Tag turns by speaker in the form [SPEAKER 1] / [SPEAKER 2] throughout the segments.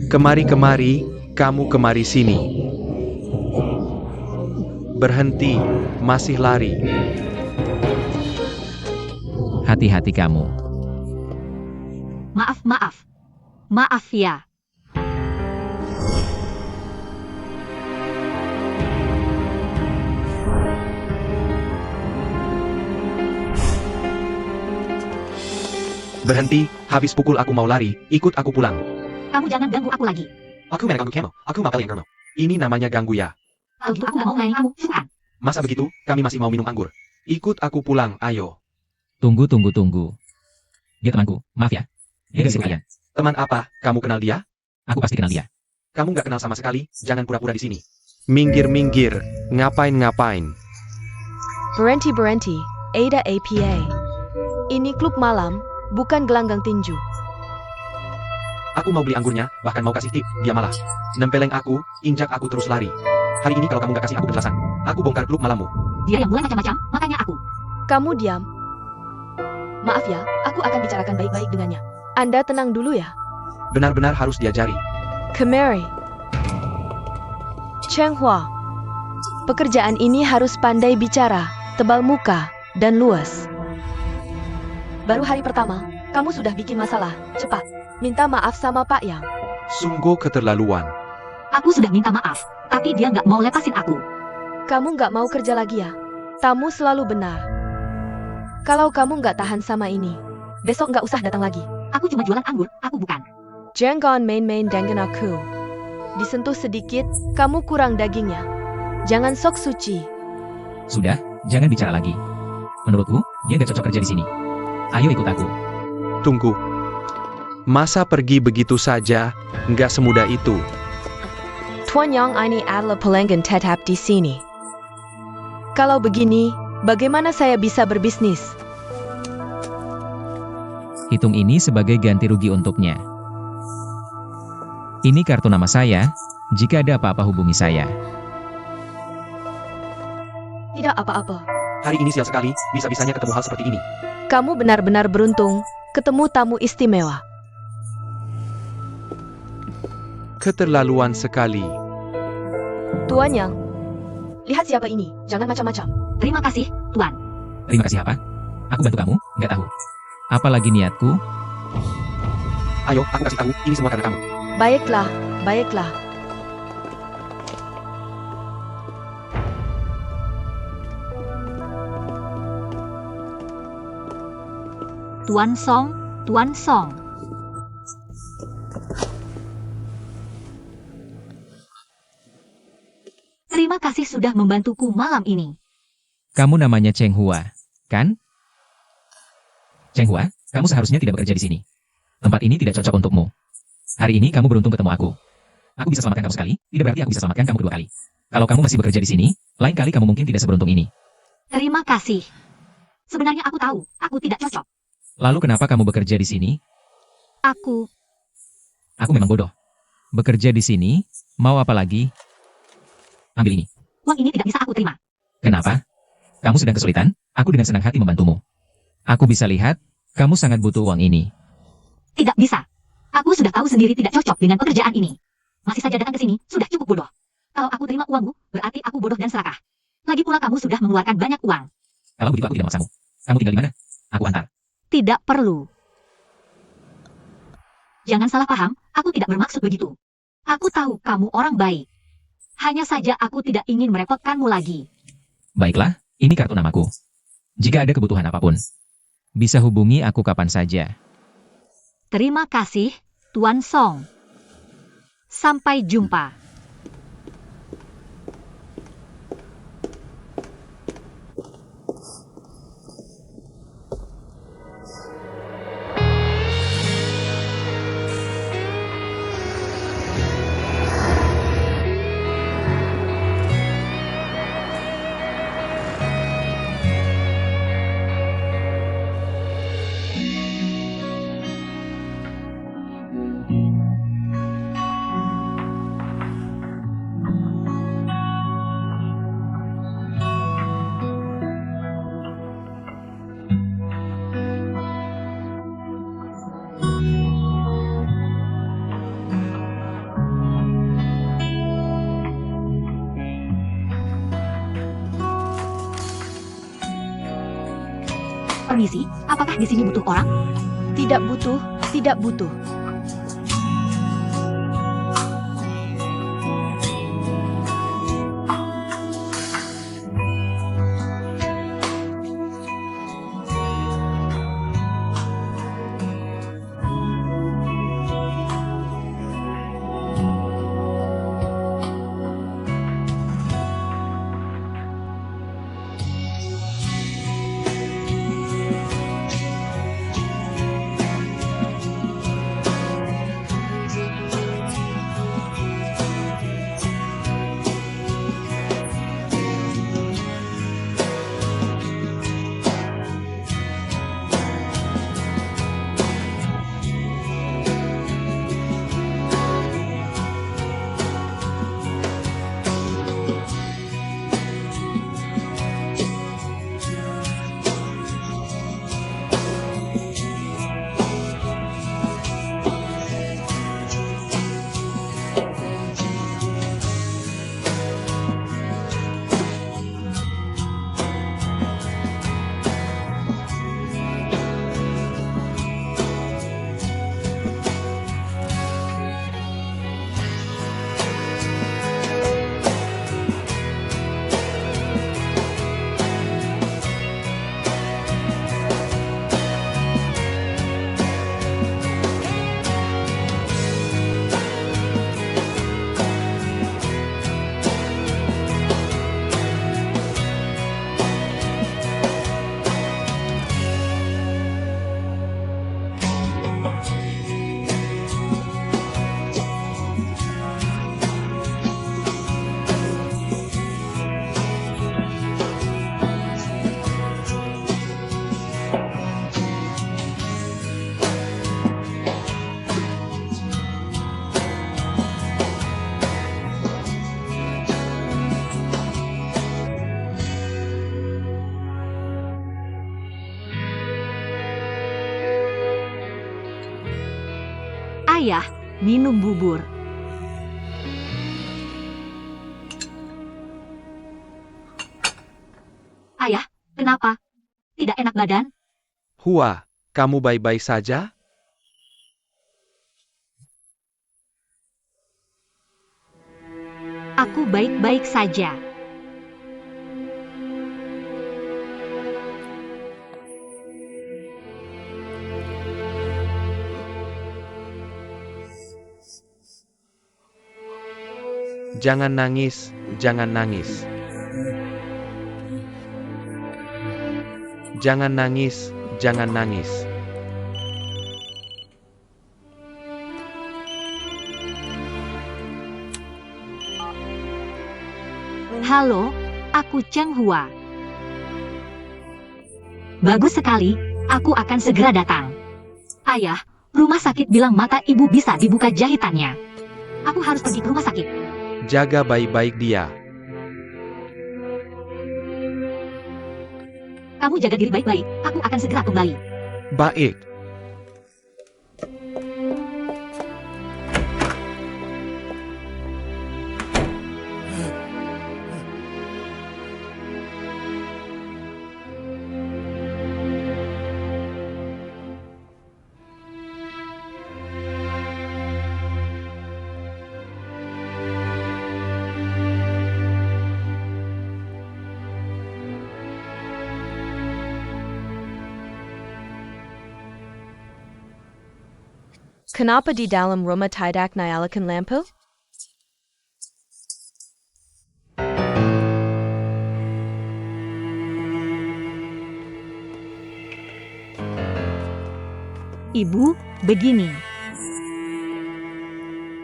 [SPEAKER 1] Kemari-kemari, kamu kemari sini. Berhenti, masih lari.
[SPEAKER 2] Hati-hati kamu.
[SPEAKER 3] Maaf, maaf. Maaf ya.
[SPEAKER 1] Berhenti, habis pukul aku mau lari, ikut aku pulang.
[SPEAKER 3] Kamu jangan ganggu aku lagi.
[SPEAKER 1] Aku main ganggu kamu, aku mau kalian kamu. Ini namanya ganggu ya.
[SPEAKER 3] Kalau gitu aku nggak mau main kamu, bukan?
[SPEAKER 1] Masa begitu, kami masih mau minum anggur. Ikut aku pulang, ayo.
[SPEAKER 2] Tunggu. Dia temanku, maaf ya. Dia gak kalian.
[SPEAKER 1] Teman apa, kamu kenal dia?
[SPEAKER 2] Aku pasti kenal dia.
[SPEAKER 1] Kamu nggak kenal sama sekali, jangan pura-pura di sini. Minggir, ngapain?
[SPEAKER 4] Berhenti, Ada APA. Ini klub malam, bukan gelanggang tinju.
[SPEAKER 1] Aku mau beli anggurnya, bahkan mau kasih tip, dia malah nempeleng aku, injak aku terus lari. Hari ini kalau kamu nggak kasih aku penjelasan, aku bongkar klub malammu.
[SPEAKER 3] Dia yang mulai macam-macam, makanya aku.
[SPEAKER 4] Kamu diam. Maaf ya, aku akan bicarakan baik-baik dengannya. Anda tenang dulu ya.
[SPEAKER 1] Benar-benar harus diajari.
[SPEAKER 4] Kemari. Cheng Hua. Pekerjaan ini harus pandai bicara, tebal muka, dan luas. Baru hari pertama, kamu sudah bikin masalah. Cepat, minta maaf sama Pak Yang.
[SPEAKER 1] Sungguh keterlaluan.
[SPEAKER 3] Aku sudah minta maaf, tapi dia nggak mau lepasin aku.
[SPEAKER 4] Kamu nggak mau kerja lagi ya? Tamu selalu benar. Kalau kamu nggak tahan sama ini, besok nggak usah datang lagi.
[SPEAKER 3] Aku cuma jualan anggur, aku bukan.
[SPEAKER 4] Jangan main-main dengan aku. Disentuh sedikit, kamu kurang dagingnya. Jangan sok suci.
[SPEAKER 2] Sudah, jangan bicara lagi. Menurutku, dia gak cocok kerja di sini. Ayo ikut aku.
[SPEAKER 1] Tunggu. Masa pergi begitu saja, nggak semudah itu.
[SPEAKER 4] Tuan Yang ini adalah pelanggan tetap di sini. Kalau begini, bagaimana saya bisa berbisnis?
[SPEAKER 2] Hitung ini sebagai ganti rugi untuknya. Ini kartu nama saya, jika ada apa-apa hubungi saya.
[SPEAKER 4] Tidak apa-apa.
[SPEAKER 1] Hari ini sial sekali, bisa-bisanya ketemu hal seperti ini.
[SPEAKER 4] Kamu benar-benar beruntung, ketemu tamu istimewa.
[SPEAKER 1] Keterlaluan sekali.
[SPEAKER 4] Tuan Yang, lihat siapa ini, jangan macam-macam.
[SPEAKER 3] Terima kasih, Tuan.
[SPEAKER 2] Terima kasih apa? Aku bantu kamu, nggak tahu. Apalagi niatku?
[SPEAKER 1] Ayo, aku kasih tahu, ini semua karena kamu.
[SPEAKER 4] Baiklah, baiklah.
[SPEAKER 3] Tuan Song, Tuan Song. Terima kasih sudah membantuku malam ini.
[SPEAKER 2] Kamu namanya Cheng Hua, kan? Cheng Hua, kamu seharusnya tidak bekerja di sini. Tempat ini tidak cocok untukmu. Hari ini kamu beruntung ketemu aku. Aku bisa selamatkan kamu sekali, tidak berarti aku bisa selamatkan kamu kedua kali. Kalau kamu masih bekerja di sini, lain kali kamu mungkin tidak seberuntung ini.
[SPEAKER 3] Terima kasih. Sebenarnya aku tahu, aku tidak cocok.
[SPEAKER 2] Lalu kenapa kamu bekerja di sini?
[SPEAKER 3] Aku
[SPEAKER 2] Aku memang bodoh. Bekerja di sini, mau apa lagi? Ambil ini.
[SPEAKER 3] uang ini tidak bisa aku terima.
[SPEAKER 2] Kenapa? Kamu sedang kesulitan? Aku dengan senang hati membantumu. Aku bisa lihat, kamu sangat butuh uang ini.
[SPEAKER 3] Tidak bisa. Aku sudah tahu sendiri tidak cocok dengan pekerjaan ini. Masih saja datang ke sini, sudah cukup bodoh. Kalau aku terima uangmu, berarti aku bodoh dan serakah. Lagi pula kamu sudah mengeluarkan banyak uang.
[SPEAKER 2] Kalau begitu aku tidak maksamu. Kamu tinggal di mana? Aku antar.
[SPEAKER 3] Tidak perlu. Jangan salah paham, aku tidak bermaksud begitu. Aku tahu kamu orang baik. Hanya saja aku tidak ingin merepotkanmu lagi.
[SPEAKER 2] Baiklah, ini kartu namaku. Jika ada kebutuhan apapun, bisa hubungi aku kapan saja.
[SPEAKER 3] Terima kasih, Tuan Song. Sampai jumpa. Permisi, apakah di sini butuh orang?
[SPEAKER 4] Tidak butuh, tidak butuh.
[SPEAKER 3] Ayah, minum bubur. Ayah, kenapa? Tidak enak badan?
[SPEAKER 1] Hua, kamu baik-baik saja?
[SPEAKER 3] Aku baik-baik saja.
[SPEAKER 1] Jangan nangis, jangan nangis. Jangan nangis, jangan nangis.
[SPEAKER 3] Halo, aku Cheng Hua. Bagus sekali, aku akan segera datang. Ayah, rumah sakit bilang mata ibu bisa dibuka jahitannya. Aku harus pergi ke rumah sakit.
[SPEAKER 1] Jaga baik-baik dia.
[SPEAKER 3] Kamu jaga diri baik-baik, aku akan segera kembali.
[SPEAKER 1] Baik.
[SPEAKER 4] Kenapa di dalam rumah tidak nyalakan lampu?
[SPEAKER 3] Ibu, begini.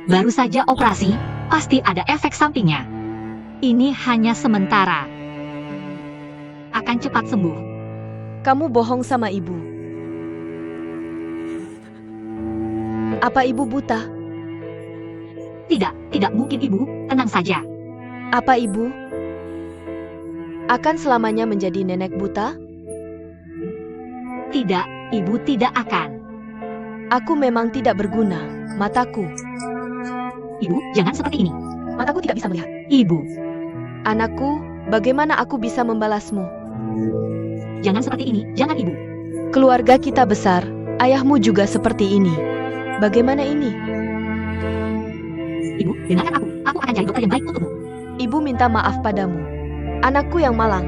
[SPEAKER 3] Baru saja operasi, pasti ada efek sampingnya. Ini hanya sementara. Akan cepat sembuh.
[SPEAKER 4] Kamu bohong sama ibu. Apa ibu buta?
[SPEAKER 3] Tidak mungkin ibu, tenang saja.
[SPEAKER 4] Apa ibu akan selamanya menjadi nenek buta?
[SPEAKER 3] Tidak, ibu tidak akan.
[SPEAKER 4] Aku memang tidak berguna, mataku.
[SPEAKER 3] Ibu, jangan seperti ini. Mataku tidak bisa melihat. Ibu,
[SPEAKER 4] Anakku, bagaimana aku bisa membalasmu?
[SPEAKER 3] jangan seperti ini, jangan ibu.
[SPEAKER 4] Keluarga kita besar, ayahmu juga seperti ini. Bagaimana ini?
[SPEAKER 3] Ibu, dengarkan aku. Aku akan cari dokter yang baik untukmu.
[SPEAKER 4] Ibu minta maaf padamu. Anakku yang malang.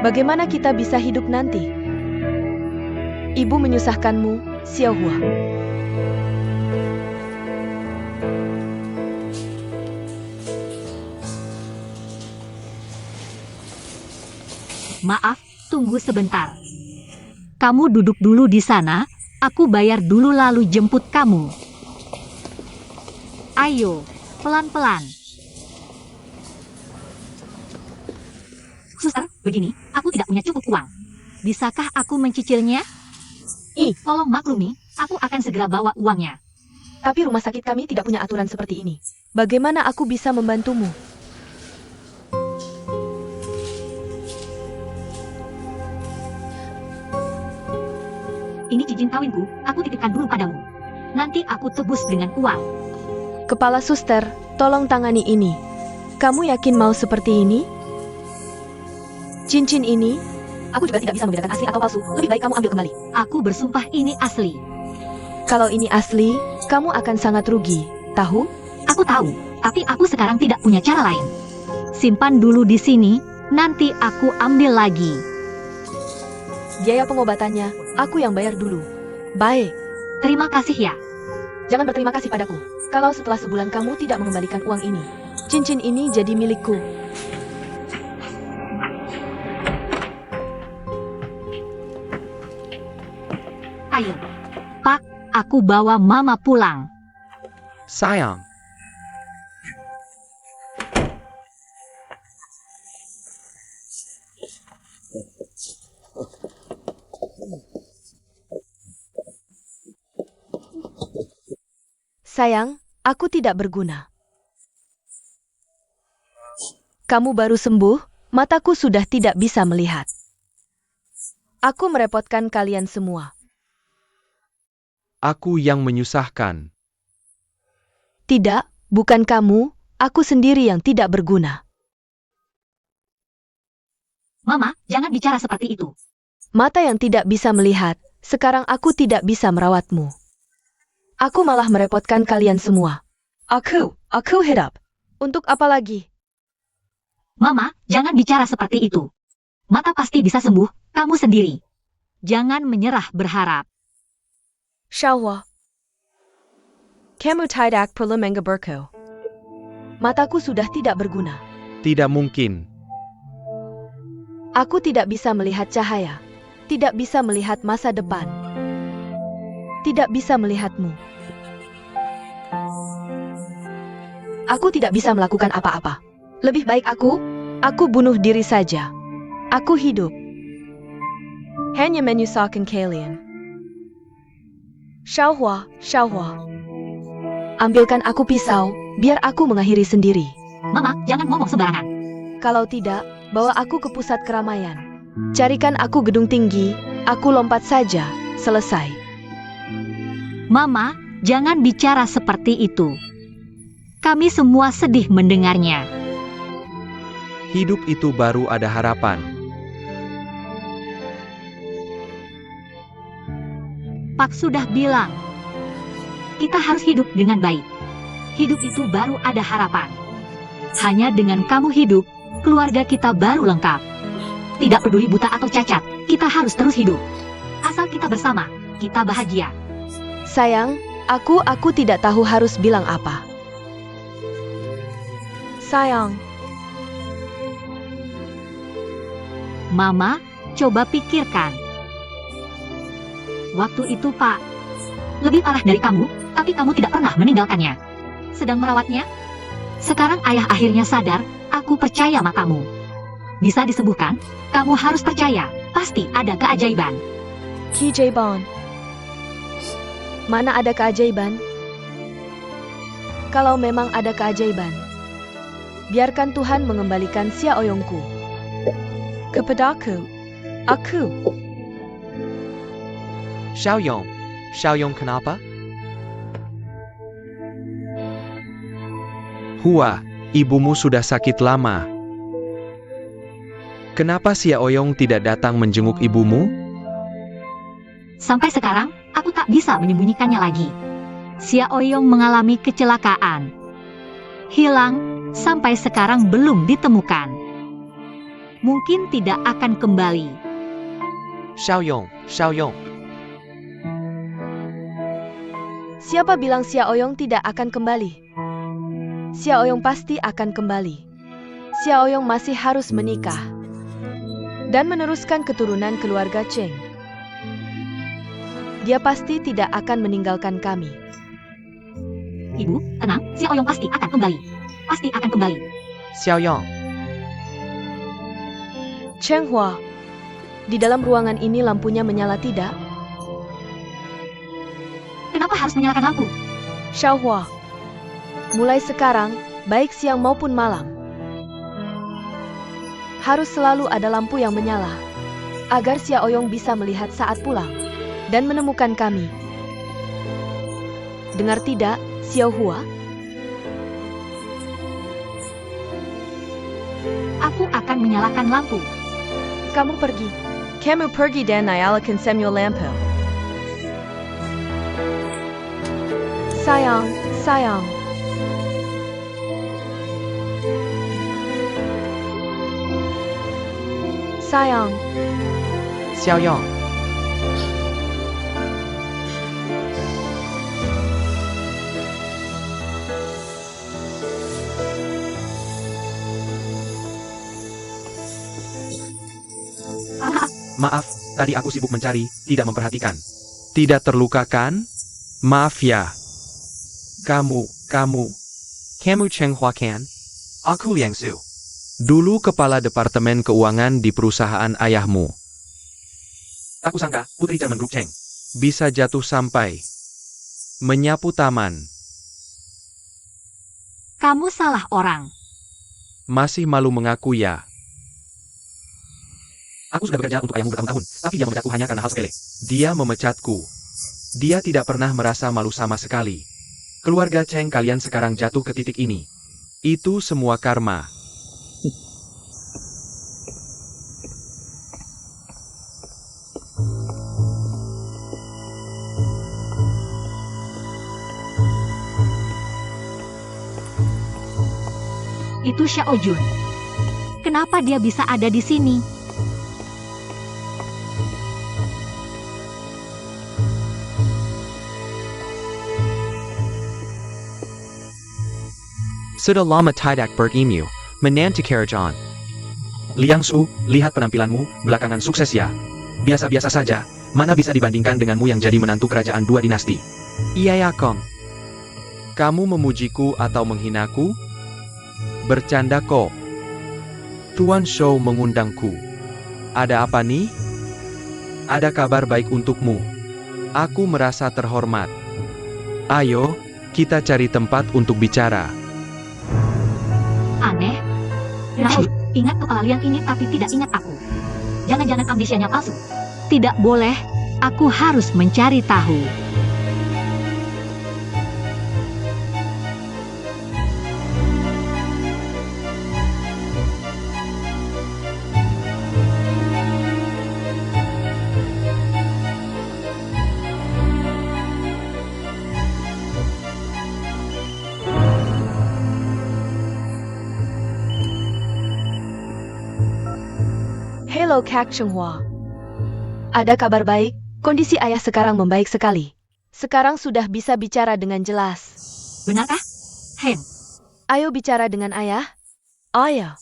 [SPEAKER 4] Bagaimana kita bisa hidup nanti? Ibu menyusahkanmu, Xiaohua.
[SPEAKER 3] Maaf, tunggu sebentar. Kamu duduk dulu di sana, aku bayar dulu lalu jemput kamu. Ayo, pelan-pelan. Suster, begini, aku tidak punya cukup uang. Bisakah aku mencicilnya? Tolong maklumi, aku akan segera bawa uangnya.
[SPEAKER 4] Tapi rumah sakit kami tidak punya aturan seperti ini. Bagaimana aku bisa membantumu?
[SPEAKER 3] Ini cincin kawinku, aku titipkan dulu padamu. Nanti aku tebus dengan uang.
[SPEAKER 4] Kepala suster, tolong tangani ini. Kamu yakin mau seperti ini? Cincin ini? Aku juga tidak bisa membedakan asli atau palsu. Lebih baik kamu ambil kembali.
[SPEAKER 3] Aku bersumpah ini asli.
[SPEAKER 4] Kalau ini asli, kamu akan sangat rugi. Tahu?
[SPEAKER 3] Aku tahu, tapi aku sekarang tidak punya cara lain. Simpan dulu di sini, nanti aku ambil lagi.
[SPEAKER 4] Biaya pengobatannya, aku yang bayar dulu. Baik.
[SPEAKER 3] Terima kasih ya.
[SPEAKER 4] Jangan berterima kasih padaku. Kalau setelah sebulan kamu tidak mengembalikan uang ini, cincin ini jadi milikku.
[SPEAKER 3] Ayo, Pak, aku bawa Mama pulang.
[SPEAKER 1] Sayang,
[SPEAKER 4] Sayang, aku tidak berguna. Kamu baru sembuh, mataku sudah tidak bisa melihat. Aku merepotkan kalian semua.
[SPEAKER 1] aku yang menyusahkan.
[SPEAKER 4] Tidak, bukan kamu, aku sendiri yang tidak berguna.
[SPEAKER 3] Mama, jangan bicara seperti itu.
[SPEAKER 4] Mata yang tidak bisa melihat, sekarang aku tidak bisa merawatmu. Aku malah merepotkan kalian semua. Aku hidup. Untuk apa lagi?
[SPEAKER 3] Mama, jangan bicara seperti itu. Mata pasti bisa sembuh, kamu sendiri. Jangan menyerah berharap.
[SPEAKER 4] Xiaohua. Kamu tidak perlu menggeberku. Mataku sudah tidak berguna.
[SPEAKER 1] Tidak mungkin.
[SPEAKER 4] Aku tidak bisa melihat cahaya. Tidak bisa melihat masa depan. Tidak bisa melihatmu. Aku tidak bisa melakukan apa-apa. Lebih baik aku bunuh diri saja. Aku hidup. Hanya menyusahkan kalian. Xiaohua. Ambilkan aku pisau, biar aku mengakhiri sendiri.
[SPEAKER 3] Mama, jangan ngomong sembarangan.
[SPEAKER 4] Kalau tidak, bawa aku ke pusat keramaian. Carikan aku gedung tinggi, aku lompat saja, selesai.
[SPEAKER 3] Mama, jangan bicara seperti itu. Kami semua sedih mendengarnya.
[SPEAKER 1] Hidup itu baru ada harapan.
[SPEAKER 3] Pak sudah bilang, kita harus hidup dengan baik. Hidup itu baru ada harapan. Hanya dengan kamu hidup, keluarga kita baru lengkap. Tidak peduli buta atau cacat, kita harus terus hidup. Asal kita bersama, kita bahagia.
[SPEAKER 4] Sayang, aku tidak tahu harus bilang apa. Sayang,
[SPEAKER 3] Mama, coba pikirkan. Waktu itu Pak, lebih parah dari kamu, tapi kamu tidak pernah meninggalkannya. Sedang merawatnya. Sekarang ayah akhirnya sadar, aku percaya sama kamu. Bisa disembuhkan, kamu harus percaya, pasti ada keajaiban.
[SPEAKER 4] Keajaiban. Mana ada keajaiban? Kalau memang ada keajaiban, biarkan Tuhan mengembalikan Xiaoyongku kepadaku. Aku.
[SPEAKER 1] Xiaoyong kenapa? Hua, ibumu sudah sakit lama.
[SPEAKER 5] Kenapa Xiaoyong tidak datang menjenguk ibumu?
[SPEAKER 3] Sampai sekarang, aku tak bisa menyembunyikannya lagi. Xiaoyong mengalami kecelakaan. Hilang, sampai sekarang belum ditemukan. Mungkin tidak akan kembali.
[SPEAKER 5] Xiaoyong, Xiaoyong.
[SPEAKER 4] Siapa bilang Xiaoyong tidak akan kembali? Xiaoyong pasti akan kembali. Xiaoyong masih harus menikah dan meneruskan keturunan keluarga Cheng. Dia pasti tidak akan meninggalkan kami.
[SPEAKER 3] Ibu, tenang, Xiaoyong pasti akan kembali. Pasti akan kembali.
[SPEAKER 5] Xiaoyong.
[SPEAKER 4] Cheng Hua, di dalam ruangan ini lampunya menyala tidak?
[SPEAKER 3] Kenapa harus menyalakan lampu?
[SPEAKER 4] Xiao Hua, mulai sekarang, baik siang maupun malam, harus selalu ada lampu yang menyala, agar Xiaoyong bisa melihat saat pulang dan menemukan kami. Dengar tidak, Xiao Hua?
[SPEAKER 3] Aku akan menyalakan lampu.
[SPEAKER 4] Kamu pergi. Kamu pergi dan nyalakan semua lampu. Sayang, sayang. Sayang.
[SPEAKER 5] Xiaoyong.
[SPEAKER 1] Maaf, tadi aku sibuk mencari, tidak memperhatikan.
[SPEAKER 5] Tidak terluka kan? Maaf ya. Kamu Cheng Hua kan?
[SPEAKER 1] Aku Liang Su.
[SPEAKER 5] Dulu kepala departemen keuangan di perusahaan ayahmu.
[SPEAKER 1] Aku sangka, Putri Chairman Group Cheng.
[SPEAKER 5] Bisa jatuh sampai menyapu taman.
[SPEAKER 3] Kamu salah orang.
[SPEAKER 5] Masih malu mengaku ya?
[SPEAKER 1] Aku sudah bekerja untuk ayahmu bertahun-tahun, tapi dia memecatku hanya karena hal sepele.
[SPEAKER 5] Dia memecatku. Dia tidak pernah merasa malu sama sekali.
[SPEAKER 1] Keluarga Cheng kalian sekarang jatuh ke titik ini.
[SPEAKER 5] Itu semua karma.
[SPEAKER 3] Itu Xiao Jun. Kenapa dia bisa ada di sini?
[SPEAKER 5] Sudah lama tidak bertemu, menantu Karajan.
[SPEAKER 1] Liang Su, lihat penampilanmu, belakangan sukses ya. Biasa-biasa saja, mana bisa dibandingkan denganmu yang jadi menantu kerajaan dua dinasti.
[SPEAKER 5] Iya ya Kong. Kamu memujiku atau menghinaku? Bercanda kok. Tuan Shou mengundangku. Ada apa nih? Ada kabar baik untukmu. Aku merasa terhormat. Ayo, kita cari tempat untuk bicara.
[SPEAKER 3] Aneh. Raul, ingat kepala liang ini tapi tidak ingat aku. Jangan-jangan ambisinya palsu. Tidak boleh. Aku harus mencari tahu.
[SPEAKER 4] Halo Kak Cheng Hua. Ada kabar baik, kondisi ayah sekarang membaik sekali. Sekarang sudah bisa bicara dengan jelas.
[SPEAKER 3] Benarkah? Hen,
[SPEAKER 4] Ayo bicara dengan ayah. Ayah.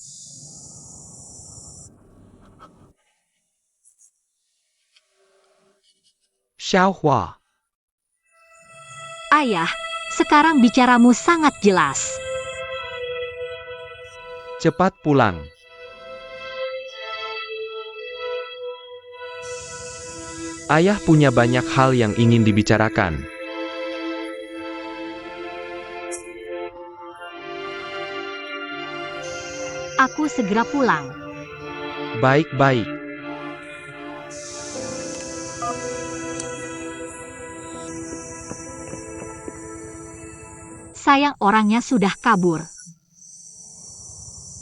[SPEAKER 5] Xiao Hua.
[SPEAKER 3] ayah, sekarang bicaramu sangat jelas.
[SPEAKER 5] Cepat pulang. Ayah punya banyak hal yang ingin dibicarakan.
[SPEAKER 3] Aku segera pulang.
[SPEAKER 5] Baik-baik.
[SPEAKER 3] Sayang orangnya sudah kabur.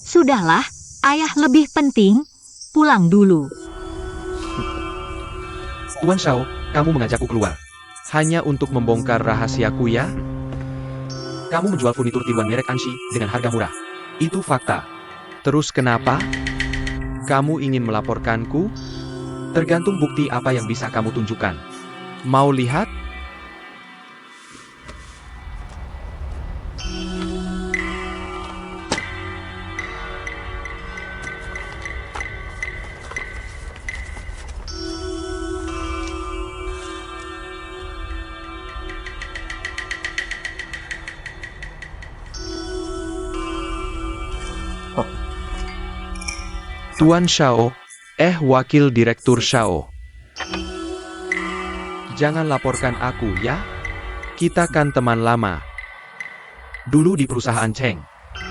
[SPEAKER 3] Sudahlah, ayah lebih penting. pulang dulu.
[SPEAKER 5] Tuan Shao, kamu mengajakku keluar. Hanya untuk membongkar rahasiaku ya? Kamu menjual furnitur tiruan merek Anshi dengan harga murah. Itu fakta. Terus kenapa? Kamu ingin melaporkanku? Tergantung bukti apa yang bisa kamu tunjukkan. Mau lihat? Tuan Shao, Wakil Direktur Shao. Jangan laporkan aku ya. Kita kan teman lama.
[SPEAKER 1] Dulu di perusahaan Cheng.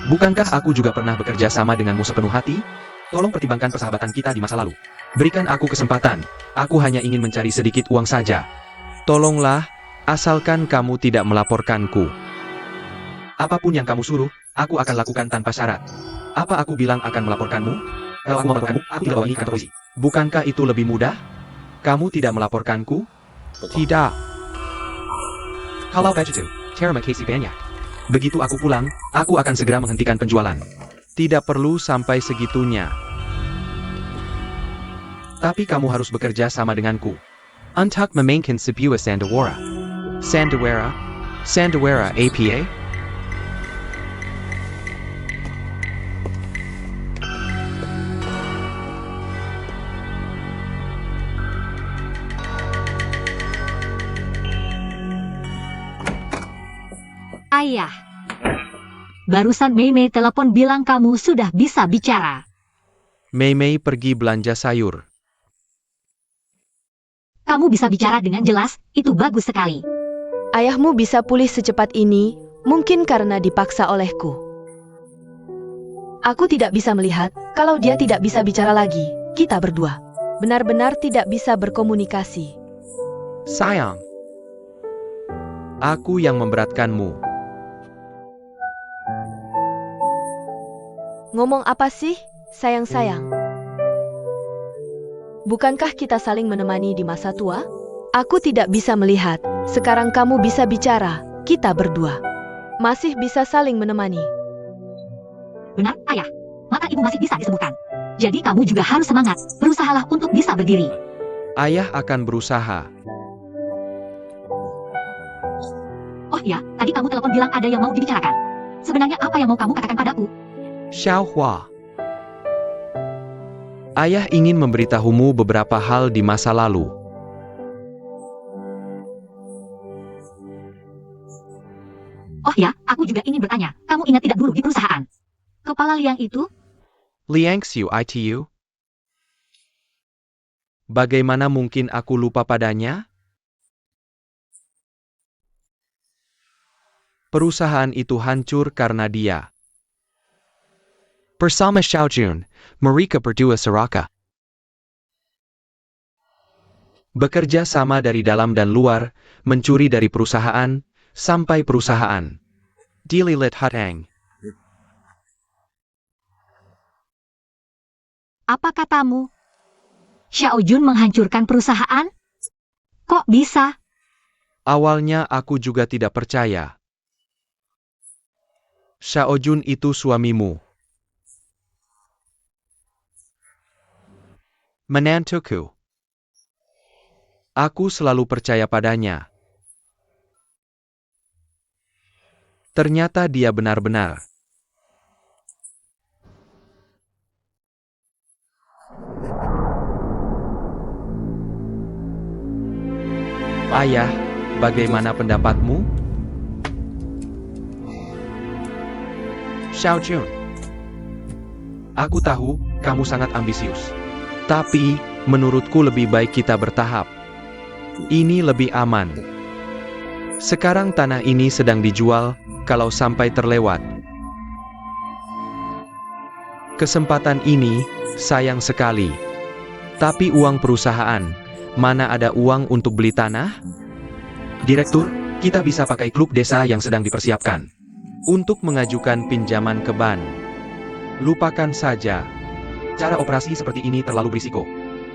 [SPEAKER 1] Bukankah aku juga pernah bekerja sama denganmu sepenuh hati? Tolong pertimbangkan persahabatan kita di masa lalu. Berikan aku kesempatan. Aku hanya ingin mencari sedikit uang saja.
[SPEAKER 5] Tolonglah, asalkan kamu tidak melaporkanku.
[SPEAKER 1] Apapun yang kamu suruh, aku akan lakukan tanpa syarat. Apa aku bilang akan melaporkanmu? Kalau aku melaporkanmu, aku tidak bawa ini ke kantor polisi.
[SPEAKER 5] Bukankah itu lebih mudah? Kamu tidak melaporkanku? Tidak.
[SPEAKER 1] Kalau begitu, terima kasih banyak. Begitu aku pulang, aku akan segera menghentikan penjualan.
[SPEAKER 5] Tidak perlu sampai segitunya.
[SPEAKER 1] Tapi kamu harus bekerja sama denganku.
[SPEAKER 5] Untuk memainkan sebuah sandiwara. Sandiwara? Sandiwara APA?
[SPEAKER 3] Ayah. Barusan Mei Mei telepon bilang kamu sudah bisa bicara.
[SPEAKER 5] Mei Mei pergi belanja sayur.
[SPEAKER 3] Kamu bisa bicara dengan jelas, itu bagus sekali.
[SPEAKER 4] Ayahmu bisa pulih secepat ini, mungkin karena dipaksa olehku. Aku tidak bisa melihat, kalau dia tidak bisa bicara lagi, kita berdua benar-benar tidak bisa berkomunikasi.
[SPEAKER 5] Sayang. Aku yang memberatkanmu.
[SPEAKER 4] Ngomong apa sih, sayang-sayang? Bukankah kita saling menemani di masa tua? Aku tidak bisa melihat, sekarang kamu bisa bicara, kita berdua masih bisa saling menemani.
[SPEAKER 3] Benar, ayah. Mata ibu masih bisa disembuhkan. Jadi kamu juga harus semangat, berusahalah untuk bisa berdiri.
[SPEAKER 5] Ayah akan berusaha.
[SPEAKER 3] Oh ya, tadi kamu telepon bilang ada yang mau dibicarakan. Sebenarnya apa yang mau kamu katakan padaku?
[SPEAKER 5] Xiaohua. Ayah ingin memberitahumu beberapa hal di masa lalu.
[SPEAKER 3] Oh ya, aku juga ingin bertanya. Kamu ingat tidak dulu di perusahaan? Kepala Liang itu?
[SPEAKER 5] Liang Xiu itu? Bagaimana mungkin aku lupa padanya? Perusahaan itu hancur karena dia. Bersama Xiaojun, mereka berdua serakah. Bekerja sama dari dalam dan luar, mencuri dari perusahaan, sampai perusahaan dililit hutang.
[SPEAKER 3] Apa katamu? Xiaojun menghancurkan perusahaan? Kok bisa?
[SPEAKER 5] Awalnya aku juga tidak percaya. Xiaojun itu suamimu. Menantuku. Aku selalu percaya padanya. Ternyata dia benar-benar. Ayah, bagaimana pendapatmu? Xiaojun.
[SPEAKER 1] Aku tahu, kamu sangat ambisius.
[SPEAKER 5] Tapi, menurutku lebih baik kita bertahap. Ini lebih aman. Sekarang tanah ini sedang dijual, kalau sampai terlewat. Kesempatan ini, sayang sekali. Tapi uang perusahaan, mana ada uang untuk beli tanah?
[SPEAKER 1] Direktur, kita bisa pakai klub desa yang sedang dipersiapkan.
[SPEAKER 5] Untuk mengajukan pinjaman ke bank. Lupakan saja.
[SPEAKER 1] Cara operasi seperti ini terlalu berisiko.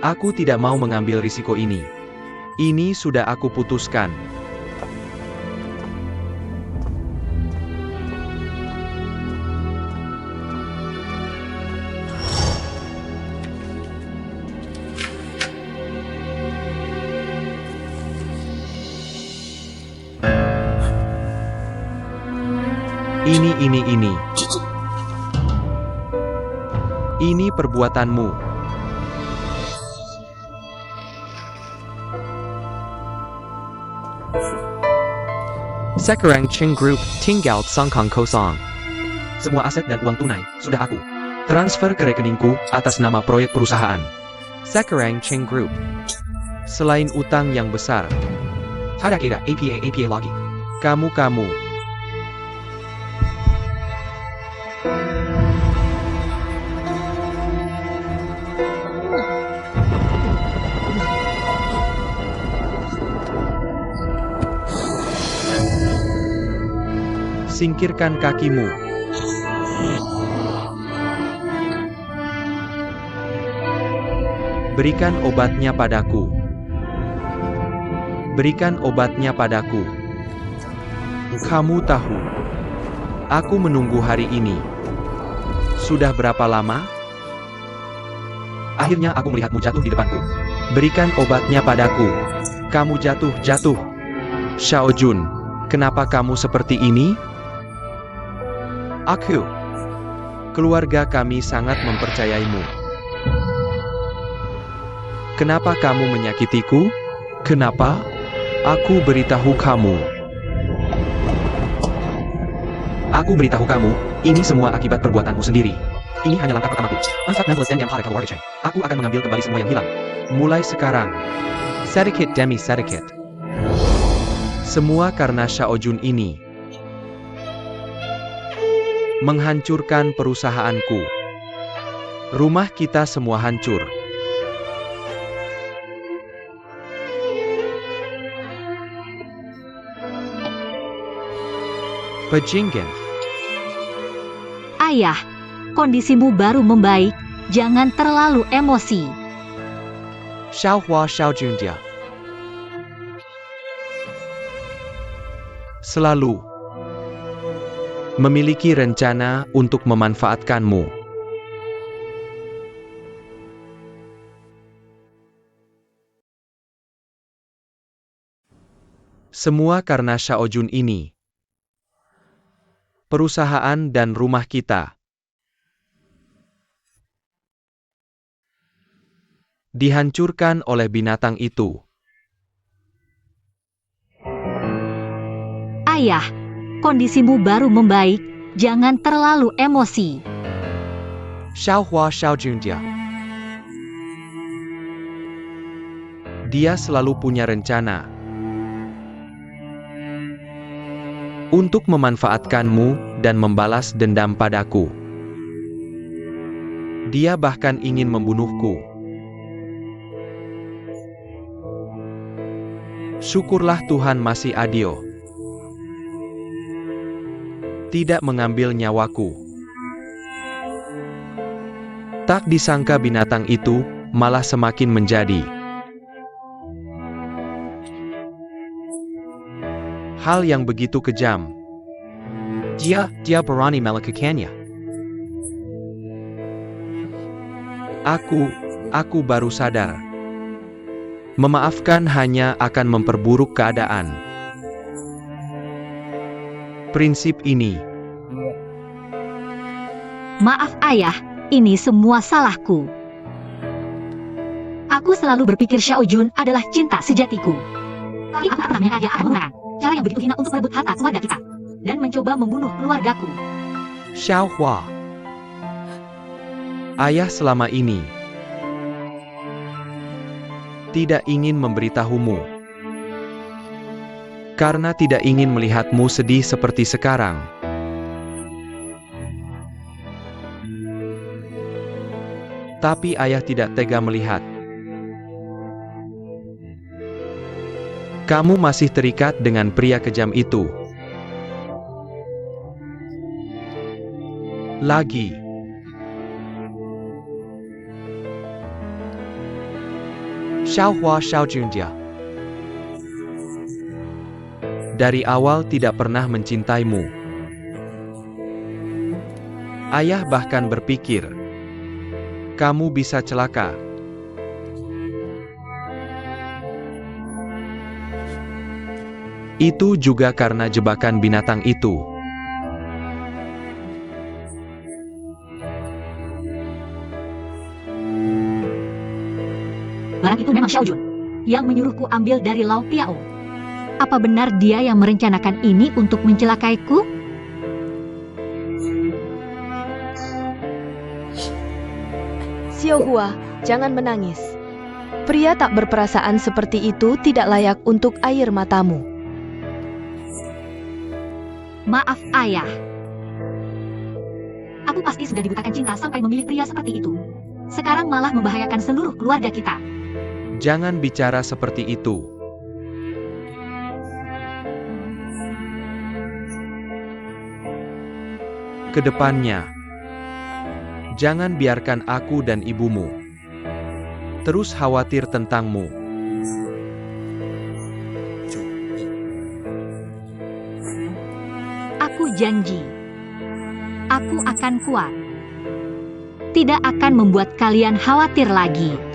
[SPEAKER 5] Aku tidak mau mengambil risiko ini. Ini sudah aku putuskan. Ini. Ini perbuatanmu.
[SPEAKER 6] Sekarang Cheng Group tinggal Songkong Kosong.
[SPEAKER 1] Semua aset dan uang tunai sudah aku transfer ke rekeningku atas nama proyek perusahaan.
[SPEAKER 6] Sekarang Cheng Group.
[SPEAKER 5] Selain utang yang besar,
[SPEAKER 1] Ada kira APA lagi.
[SPEAKER 5] kamu. Singkirkan kakimu. Berikan obatnya padaku. Berikan obatnya padaku. Kamu tahu, aku menunggu hari ini. Sudah berapa lama?
[SPEAKER 1] Akhirnya aku melihatmu jatuh di depanku.
[SPEAKER 5] Berikan obatnya padaku. Kamu jatuh. Xiao Jun, kenapa kamu seperti ini? Keluarga kami sangat mempercayaimu. Kenapa kamu menyakitiku? Kenapa? Aku beritahu kamu.
[SPEAKER 1] Aku beritahu kamu, ini semua akibat perbuatanmu sendiri. Ini hanya langkah pertamaku. 416 yang hari keluarga Cheng. Aku akan mengambil kembali semua yang hilang.
[SPEAKER 5] Mulai sekarang.
[SPEAKER 6] Sedikit demi sedikit.
[SPEAKER 5] Semua karena Xiao Jun ini. Menghancurkan perusahaanku. Rumah kita semua hancur. Pejinggen.
[SPEAKER 3] Ayah, kondisimu baru membaik, jangan terlalu emosi.
[SPEAKER 5] Xiaohua Xiao Junjia. Selalu memiliki rencana untuk memanfaatkanmu. Semua karena Xiao Jun ini. Perusahaan dan rumah kita dihancurkan oleh binatang itu.
[SPEAKER 3] Ayah, kondisimu baru membaik, jangan terlalu emosi.
[SPEAKER 5] Xiaohua Xiao Junjia. Dia selalu punya rencana untuk memanfaatkanmu dan membalas dendam padaku. Dia bahkan ingin membunuhku. Syukurlah Tuhan masih adil. Tidak mengambil nyawaku. Tak disangka binatang itu malah semakin menjadi hal yang begitu kejam. Dia berani melakukannya. Aku baru sadar. Memaafkan hanya akan memperburuk keadaan. Prinsip ini.
[SPEAKER 3] Maaf ayah, ini semua salahku. Aku selalu berpikir Xiao Jun adalah cinta sejatiku. Tapi aku pernah mengajak orang cara yang begitu hina untuk merebut harta keluarga kita. Dan mencoba membunuh keluargaku.
[SPEAKER 5] Xiaohua. Ayah selama ini tidak ingin memberitahumu. Karena tidak ingin melihatmu sedih seperti sekarang. Tapi ayah tidak tega melihat kamu masih terikat dengan pria kejam itu.
[SPEAKER 6] Xiaohua Xiaojunjia.
[SPEAKER 5] Dari awal tidak pernah mencintaimu. Ayah bahkan berpikir, kamu bisa celaka. Itu juga karena jebakan binatang itu.
[SPEAKER 3] Barang itu memang Xiao Jun yang menyuruhku ambil dari Lao Piao. Apa benar dia yang merencanakan ini untuk mencelakaiku?
[SPEAKER 4] Xiaohua, jangan menangis. Pria tak berperasaan seperti itu tidak layak untuk air matamu.
[SPEAKER 3] Maaf ayah. Aku pasti sudah dibutakan cinta sampai memilih pria seperti itu. Sekarang malah membahayakan seluruh keluarga kita.
[SPEAKER 5] Jangan bicara seperti itu. Kedepannya, jangan biarkan aku dan ibumu terus khawatir tentangmu.
[SPEAKER 3] Aku janji. Aku akan kuat. Tidak akan membuat kalian khawatir lagi.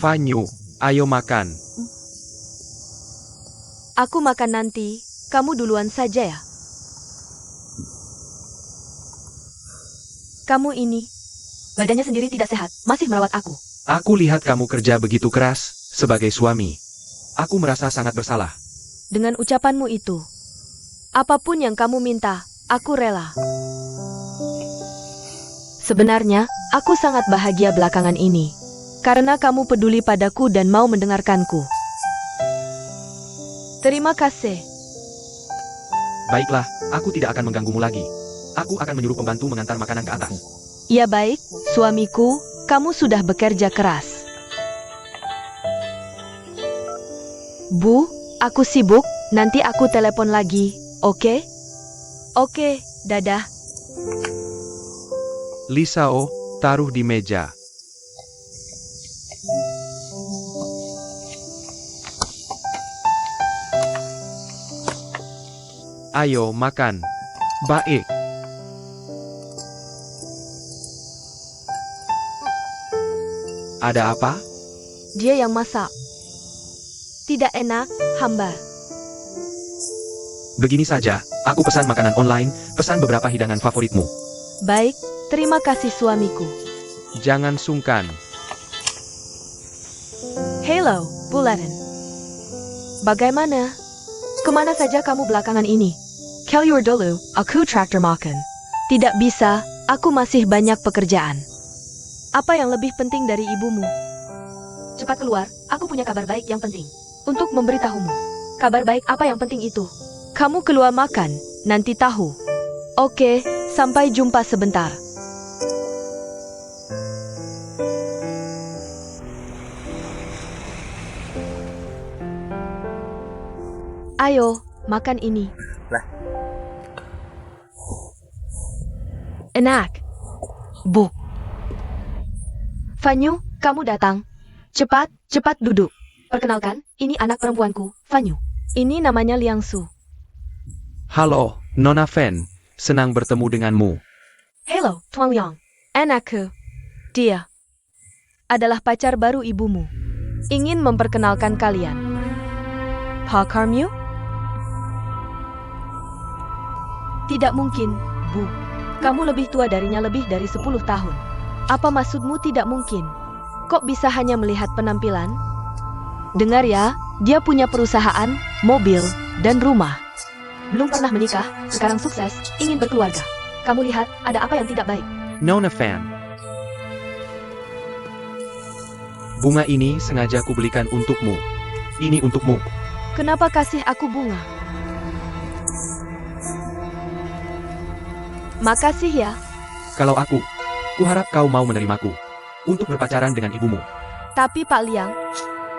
[SPEAKER 5] Fanyu, ayo makan.
[SPEAKER 4] Aku makan nanti, kamu duluan saja ya. Kamu ini, badannya sendiri tidak sehat, masih merawat aku.
[SPEAKER 5] Aku lihat kamu kerja begitu keras sebagai suami. Aku merasa sangat bersalah.
[SPEAKER 4] Dengan ucapanmu itu, apapun yang kamu minta, aku rela. Sebenarnya, aku sangat bahagia belakangan ini. Karena kamu peduli padaku dan mau mendengarkanku. Terima kasih.
[SPEAKER 5] Baiklah, aku tidak akan mengganggumu lagi. Aku akan menyuruh pembantu mengantar makanan ke atas.
[SPEAKER 4] Ya baik, suamiku, kamu sudah bekerja keras. Bu, aku sibuk, nanti aku telepon lagi, oke? Oke, dadah.
[SPEAKER 5] Lisao, taruh di meja. Ayo makan. Baik. Ada apa?
[SPEAKER 4] Dia yang masak. Tidak enak, hambar.
[SPEAKER 1] Begini saja, aku pesan makanan online, pesan beberapa hidangan favoritmu.
[SPEAKER 4] Baik, terima kasih suamiku.
[SPEAKER 5] Jangan sungkan.
[SPEAKER 4] Hello, Bulanan. Bagaimana? Kemana saja kamu belakangan ini? Kaliur dulu, aku traktor makan. Tidak bisa, aku masih banyak pekerjaan. Apa yang lebih penting dari ibumu? Cepat keluar, aku punya kabar baik yang penting. Untuk memberitahumu. Kabar baik apa yang penting itu? Kamu keluar makan, nanti tahu. Oke, sampai jumpa sebentar. Ayo, makan ini. Enak. Bu. Fanyu, kamu datang. Cepat, cepat duduk. Perkenalkan, ini anak perempuanku, Fanyu. Ini namanya Liangsu.
[SPEAKER 5] Halo, Nona Fen. Senang bertemu denganmu.
[SPEAKER 4] Hello, Tuan Liang. Anakku. Dia adalah pacar baru ibumu. Ingin memperkenalkan kalian. Pak Karmyu? Tidak mungkin, Bu. Kamu lebih tua darinya lebih dari 10 tahun. Apa maksudmu tidak mungkin? Kok bisa hanya melihat penampilan? Dengar ya, dia punya perusahaan, mobil, dan rumah. Belum pernah menikah, sekarang sukses, ingin berkeluarga. Kamu lihat, ada apa yang tidak baik?
[SPEAKER 5] Nona Fan. Bunga ini sengaja kubelikan untukmu. Ini untukmu.
[SPEAKER 4] Kenapa kasih aku bunga? Makasih ya.
[SPEAKER 1] Kalau aku, kuharap kau mau menerimaku. untuk berpacaran dengan ibumu.
[SPEAKER 4] Tapi Pak Liang,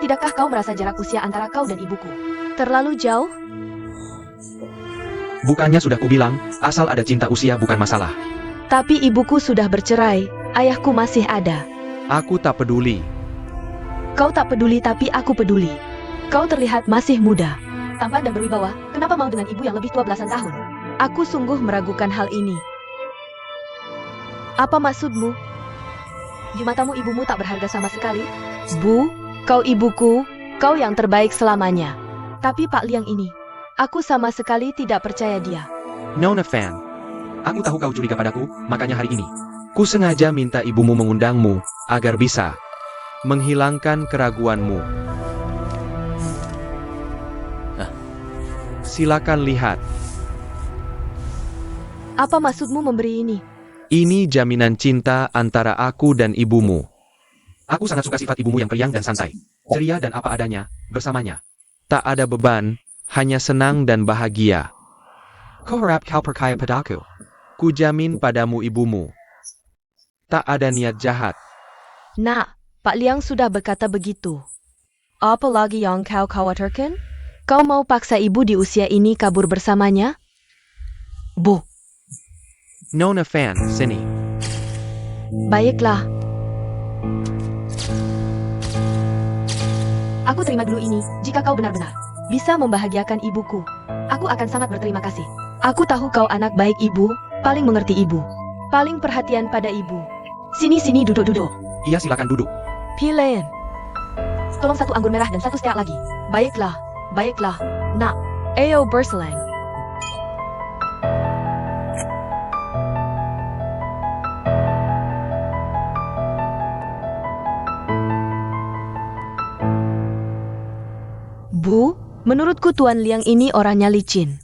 [SPEAKER 4] tidakkah kau merasa jarak usia antara kau dan ibuku terlalu jauh?
[SPEAKER 1] Bukannya sudah kubilang, asal ada cinta usia bukan masalah.
[SPEAKER 4] Tapi ibuku sudah bercerai, ayahku masih ada.
[SPEAKER 5] Aku tak peduli.
[SPEAKER 4] Kau tak peduli tapi aku peduli. Kau terlihat masih muda, tampan dan berwibawa. Kenapa mau dengan ibu yang lebih tua belasan tahun? Aku sungguh meragukan hal ini. Apa maksudmu? Di matamu ibumu tak berharga sama sekali? Bu, kau ibuku, kau yang terbaik selamanya. Tapi Pak Liang ini, aku sama sekali tidak percaya dia.
[SPEAKER 5] Nona fan.
[SPEAKER 1] Aku tahu kau curiga padaku, makanya hari ini.
[SPEAKER 5] Ku sengaja minta ibumu mengundangmu, agar bisa menghilangkan keraguanmu. Silakan lihat.
[SPEAKER 4] Apa maksudmu memberi ini?
[SPEAKER 5] Ini jaminan cinta antara aku dan ibumu.
[SPEAKER 1] Aku sangat suka sifat ibumu yang periang dan santai. Ceria dan apa adanya, bersamanya.
[SPEAKER 5] Tak ada beban, hanya senang dan bahagia.
[SPEAKER 6] Kau harap kau percaya padaku.
[SPEAKER 5] Ku jamin padamu ibumu. Tak ada niat jahat.
[SPEAKER 4] Nak, Pak Liang sudah berkata begitu. Apa lagi yang kau khawatirkan? Kau mau paksa ibu di usia ini kabur bersamanya? Bu,
[SPEAKER 5] Nona fan, sini.
[SPEAKER 4] baiklah. Aku terima dulu ini, jika kau benar-benar bisa membahagiakan ibuku. Aku akan sangat berterima kasih. Aku tahu kau anak baik ibu, paling mengerti ibu, paling perhatian pada ibu. Sini-sini duduk-duduk.
[SPEAKER 1] Iya silakan duduk.
[SPEAKER 4] Pilen. Tolong satu anggur merah dan satu steak lagi. Baiklah, baiklah. Nak, ayo berselang. Bu, menurutku Tuan Liang ini orangnya licin.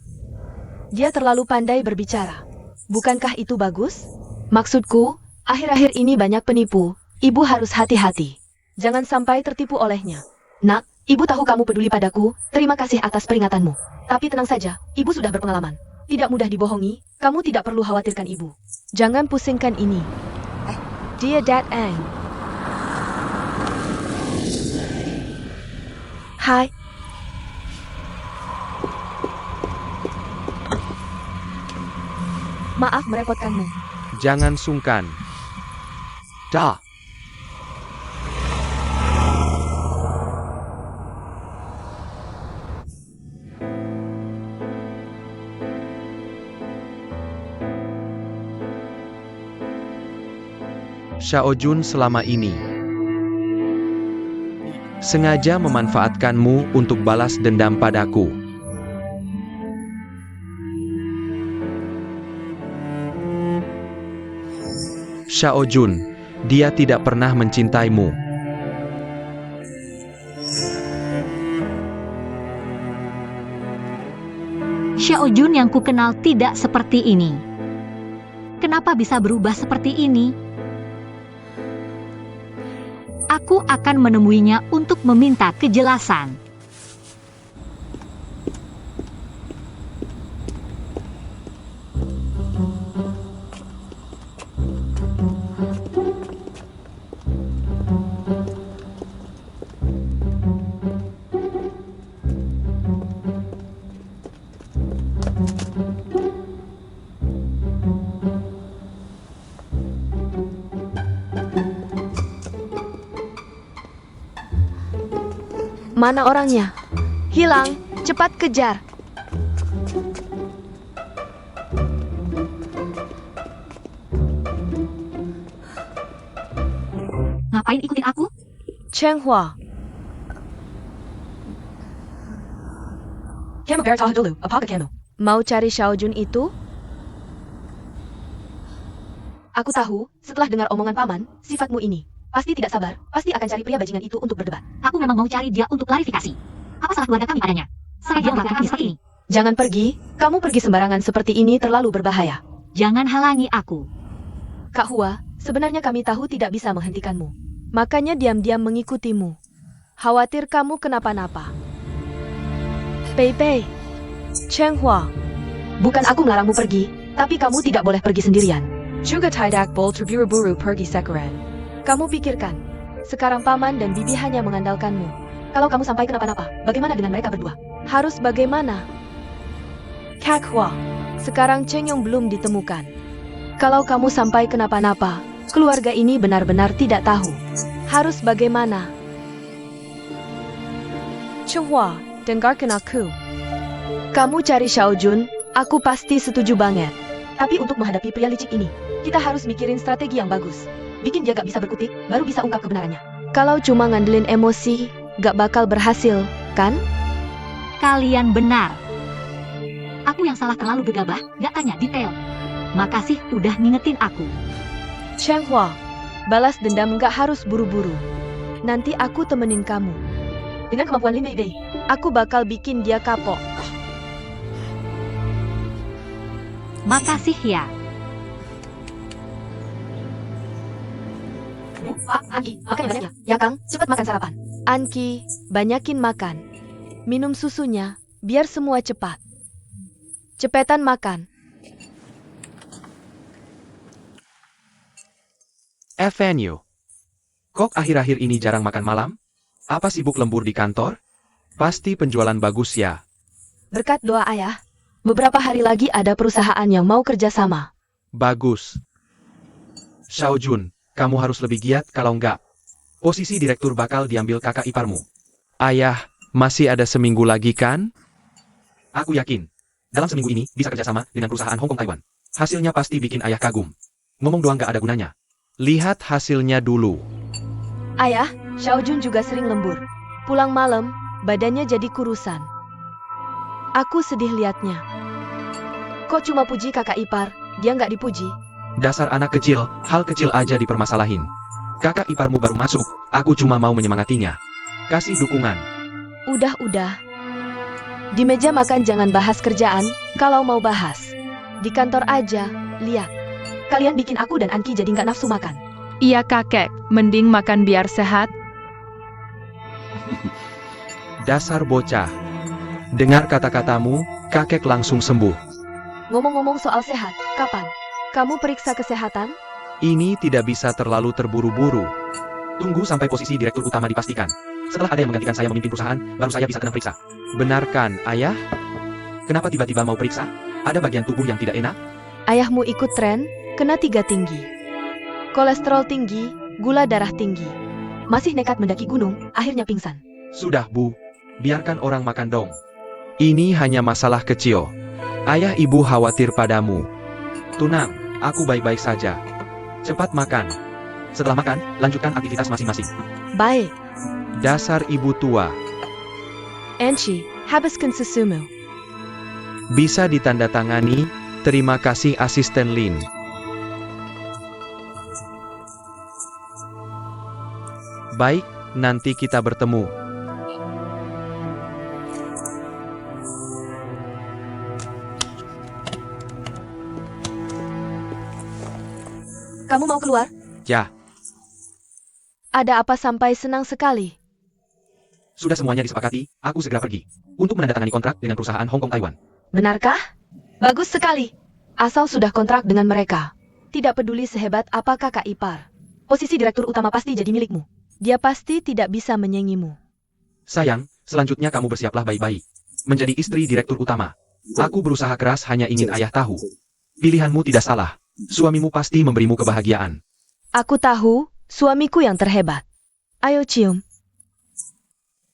[SPEAKER 4] Dia terlalu pandai berbicara. Bukankah itu bagus? Maksudku, akhir-akhir ini banyak penipu. Ibu harus hati-hati. Jangan sampai tertipu olehnya. Nak, ibu tahu kamu peduli padaku. Terima kasih atas peringatanmu. Tapi tenang saja, ibu sudah berpengalaman. Tidak mudah dibohongi. Kamu tidak perlu khawatirkan ibu. Jangan pusingkan ini. Dia datang. Hai. Maaf merepotkanmu.
[SPEAKER 5] Jangan sungkan.
[SPEAKER 6] Da.
[SPEAKER 5] Xiao Jun selama ini sengaja memanfaatkanmu untuk balas dendam padaku. Xiao Jun, dia tidak pernah mencintaimu.
[SPEAKER 3] Xiao Jun yang kukenal tidak seperti ini. Kenapa bisa berubah seperti ini? Aku akan menemuinya untuk meminta kejelasan.
[SPEAKER 4] Mana orangnya? Hilang, cepat kejar.
[SPEAKER 3] Ngapain ikutin aku?
[SPEAKER 4] Cheng Hua.
[SPEAKER 7] Kamu bertahan dulu, apakah kamu?
[SPEAKER 4] Mau cari Xiao Jun itu?
[SPEAKER 7] Aku tahu, setelah dengar omongan paman, sifatmu ini pasti tidak sabar, pasti akan cari pria bajingan itu untuk berdebat.
[SPEAKER 3] Aku memang mau cari dia untuk klarifikasi. Apa salah keluarga kami padanya? Sampai dia melakukan kami seperti ini.
[SPEAKER 7] Jangan pergi, kamu pergi sembarangan seperti ini terlalu berbahaya.
[SPEAKER 3] Jangan halangi aku.
[SPEAKER 7] Kak Hua, sebenarnya kami tahu tidak bisa menghentikanmu.
[SPEAKER 4] Makanya diam-diam mengikutimu. Khawatir kamu kenapa-napa. Pei Pei. Cheng Hua.
[SPEAKER 7] Bukan aku melarangmu pergi, tapi kamu tidak boleh pergi sendirian. Juga tidak boleh terburu-buru pergi sekarang.
[SPEAKER 4] Kamu pikirkan, sekarang paman dan bibi hanya mengandalkanmu.
[SPEAKER 7] Kalau kamu sampai kenapa-napa, bagaimana dengan mereka berdua?
[SPEAKER 4] Harus bagaimana? Kakhwa, sekarang Cheng Yong belum ditemukan. Kalau kamu sampai kenapa-napa, keluarga ini benar-benar tidak tahu. Harus bagaimana? Chenghua, dengarkan aku. Kamu cari Xiao Jun, aku pasti setuju banget.
[SPEAKER 7] Tapi untuk menghadapi pria licik ini, kita harus mikirin strategi yang bagus. Bikin dia gak bisa berkutik, baru bisa ungkap kebenarannya.
[SPEAKER 4] Kalau cuma ngandelin emosi, gak bakal berhasil, kan?
[SPEAKER 3] Kalian benar. Aku yang salah terlalu gegabah, gak tanya detail. Makasih udah ngingetin aku.
[SPEAKER 4] Chenghua, balas dendam gak harus buru-buru. Nanti aku temenin kamu.
[SPEAKER 7] Dengan kemampuan Lin Beidei,
[SPEAKER 4] Aku bakal bikin dia kapok.
[SPEAKER 3] Makasih ya.
[SPEAKER 7] Pak, Anki, makan yang banyak ya. Ya Kang, cepat makan sarapan.
[SPEAKER 4] Anki, banyakin makan. Minum susunya, biar semua cepat. Cepetan makan.
[SPEAKER 5] FNU. Kok akhir-akhir ini jarang makan malam? Apa sibuk lembur di kantor? Pasti penjualan bagus ya.
[SPEAKER 4] Berkat doa ayah, beberapa hari lagi ada perusahaan yang mau kerjasama.
[SPEAKER 5] Bagus. Xiao Jun, kamu harus lebih giat kalau enggak. Posisi direktur bakal diambil kakak iparmu. Ayah, masih ada seminggu lagi kan? Aku yakin. Dalam seminggu ini bisa kerjasama dengan perusahaan Hong Kong Taiwan. Hasilnya pasti bikin ayah kagum. Ngomong doang gak ada gunanya. Lihat hasilnya dulu.
[SPEAKER 4] Ayah, Xiao Jun juga sering lembur. Pulang malam, badannya jadi kurusan. Aku sedih liatnya. Kok cuma puji kakak ipar, dia nggak dipuji?
[SPEAKER 5] Dasar anak kecil, hal kecil aja dipermasalahin. Kakak iparmu baru masuk, aku cuma mau menyemangatinya. Kasih dukungan.
[SPEAKER 4] Udah. Di meja makan jangan bahas kerjaan, kalau mau bahas. Di kantor aja, lihat.
[SPEAKER 7] Kalian bikin aku dan Anki jadi nggak nafsu makan.
[SPEAKER 8] Iya kakek, mending makan biar sehat.
[SPEAKER 5] Dasar bocah. Dengar kata-katamu, kakek langsung sembuh.
[SPEAKER 4] Ngomong-ngomong soal sehat, kapan? Kamu periksa kesehatan?
[SPEAKER 5] Ini tidak bisa terlalu terburu-buru. Tunggu sampai posisi direktur utama dipastikan. Setelah ada yang menggantikan saya memimpin perusahaan, baru saya bisa tenang periksa. Benarkan, ayah? Kenapa tiba-tiba mau periksa? Ada bagian tubuh yang tidak enak?
[SPEAKER 4] Ayahmu ikut tren, kena 3 tinggi. Kolesterol tinggi, gula darah tinggi.
[SPEAKER 7] Masih nekat mendaki gunung, akhirnya pingsan.
[SPEAKER 5] Sudah, Bu. Biarkan orang makan dong. Ini hanya masalah kecil. Ayah ibu khawatir padamu. Tunang, aku baik-baik saja. Cepat makan. Setelah makan, lanjutkan aktivitas masing-masing.
[SPEAKER 4] Baik,
[SPEAKER 5] Dasar ibu tua.
[SPEAKER 4] Enchi, habiskan susumu.
[SPEAKER 5] Bisa ditandatangani. Terima kasih asisten Lin. Baik, nanti kita bertemu.
[SPEAKER 7] Kamu mau keluar?
[SPEAKER 5] Ya,
[SPEAKER 4] Ada apa sampai senang sekali?
[SPEAKER 5] sudah semuanya disepakati, aku segera pergi. Untuk menandatangani kontrak dengan perusahaan Hong Kong Taiwan.
[SPEAKER 4] Benarkah? Bagus sekali. Asal sudah kontrak dengan mereka. Tidak peduli sehebat apa kakak ipar.
[SPEAKER 7] Posisi direktur utama pasti jadi milikmu.
[SPEAKER 4] Dia pasti tidak bisa menyaingimu.
[SPEAKER 5] Sayang, selanjutnya kamu bersiaplah baik-baik. Menjadi istri direktur utama. Aku berusaha keras hanya ingin ayah tahu. Pilihanmu tidak salah. Suamimu pasti memberimu kebahagiaan.
[SPEAKER 4] Aku tahu, suamiku yang terhebat. Ayo cium.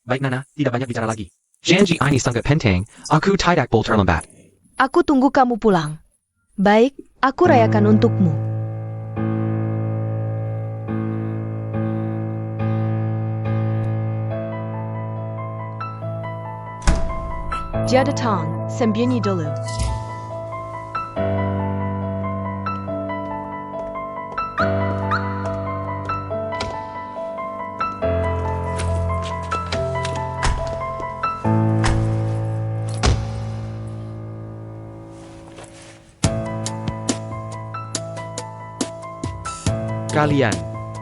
[SPEAKER 5] Baik Nana, tidak banyak bicara lagi.
[SPEAKER 6] Janji ini sangat penting, aku tidak boleh terlambat.
[SPEAKER 4] Aku tunggu kamu pulang. Baik, aku rayakan untukmu. Dia datang, sembunyi dulu.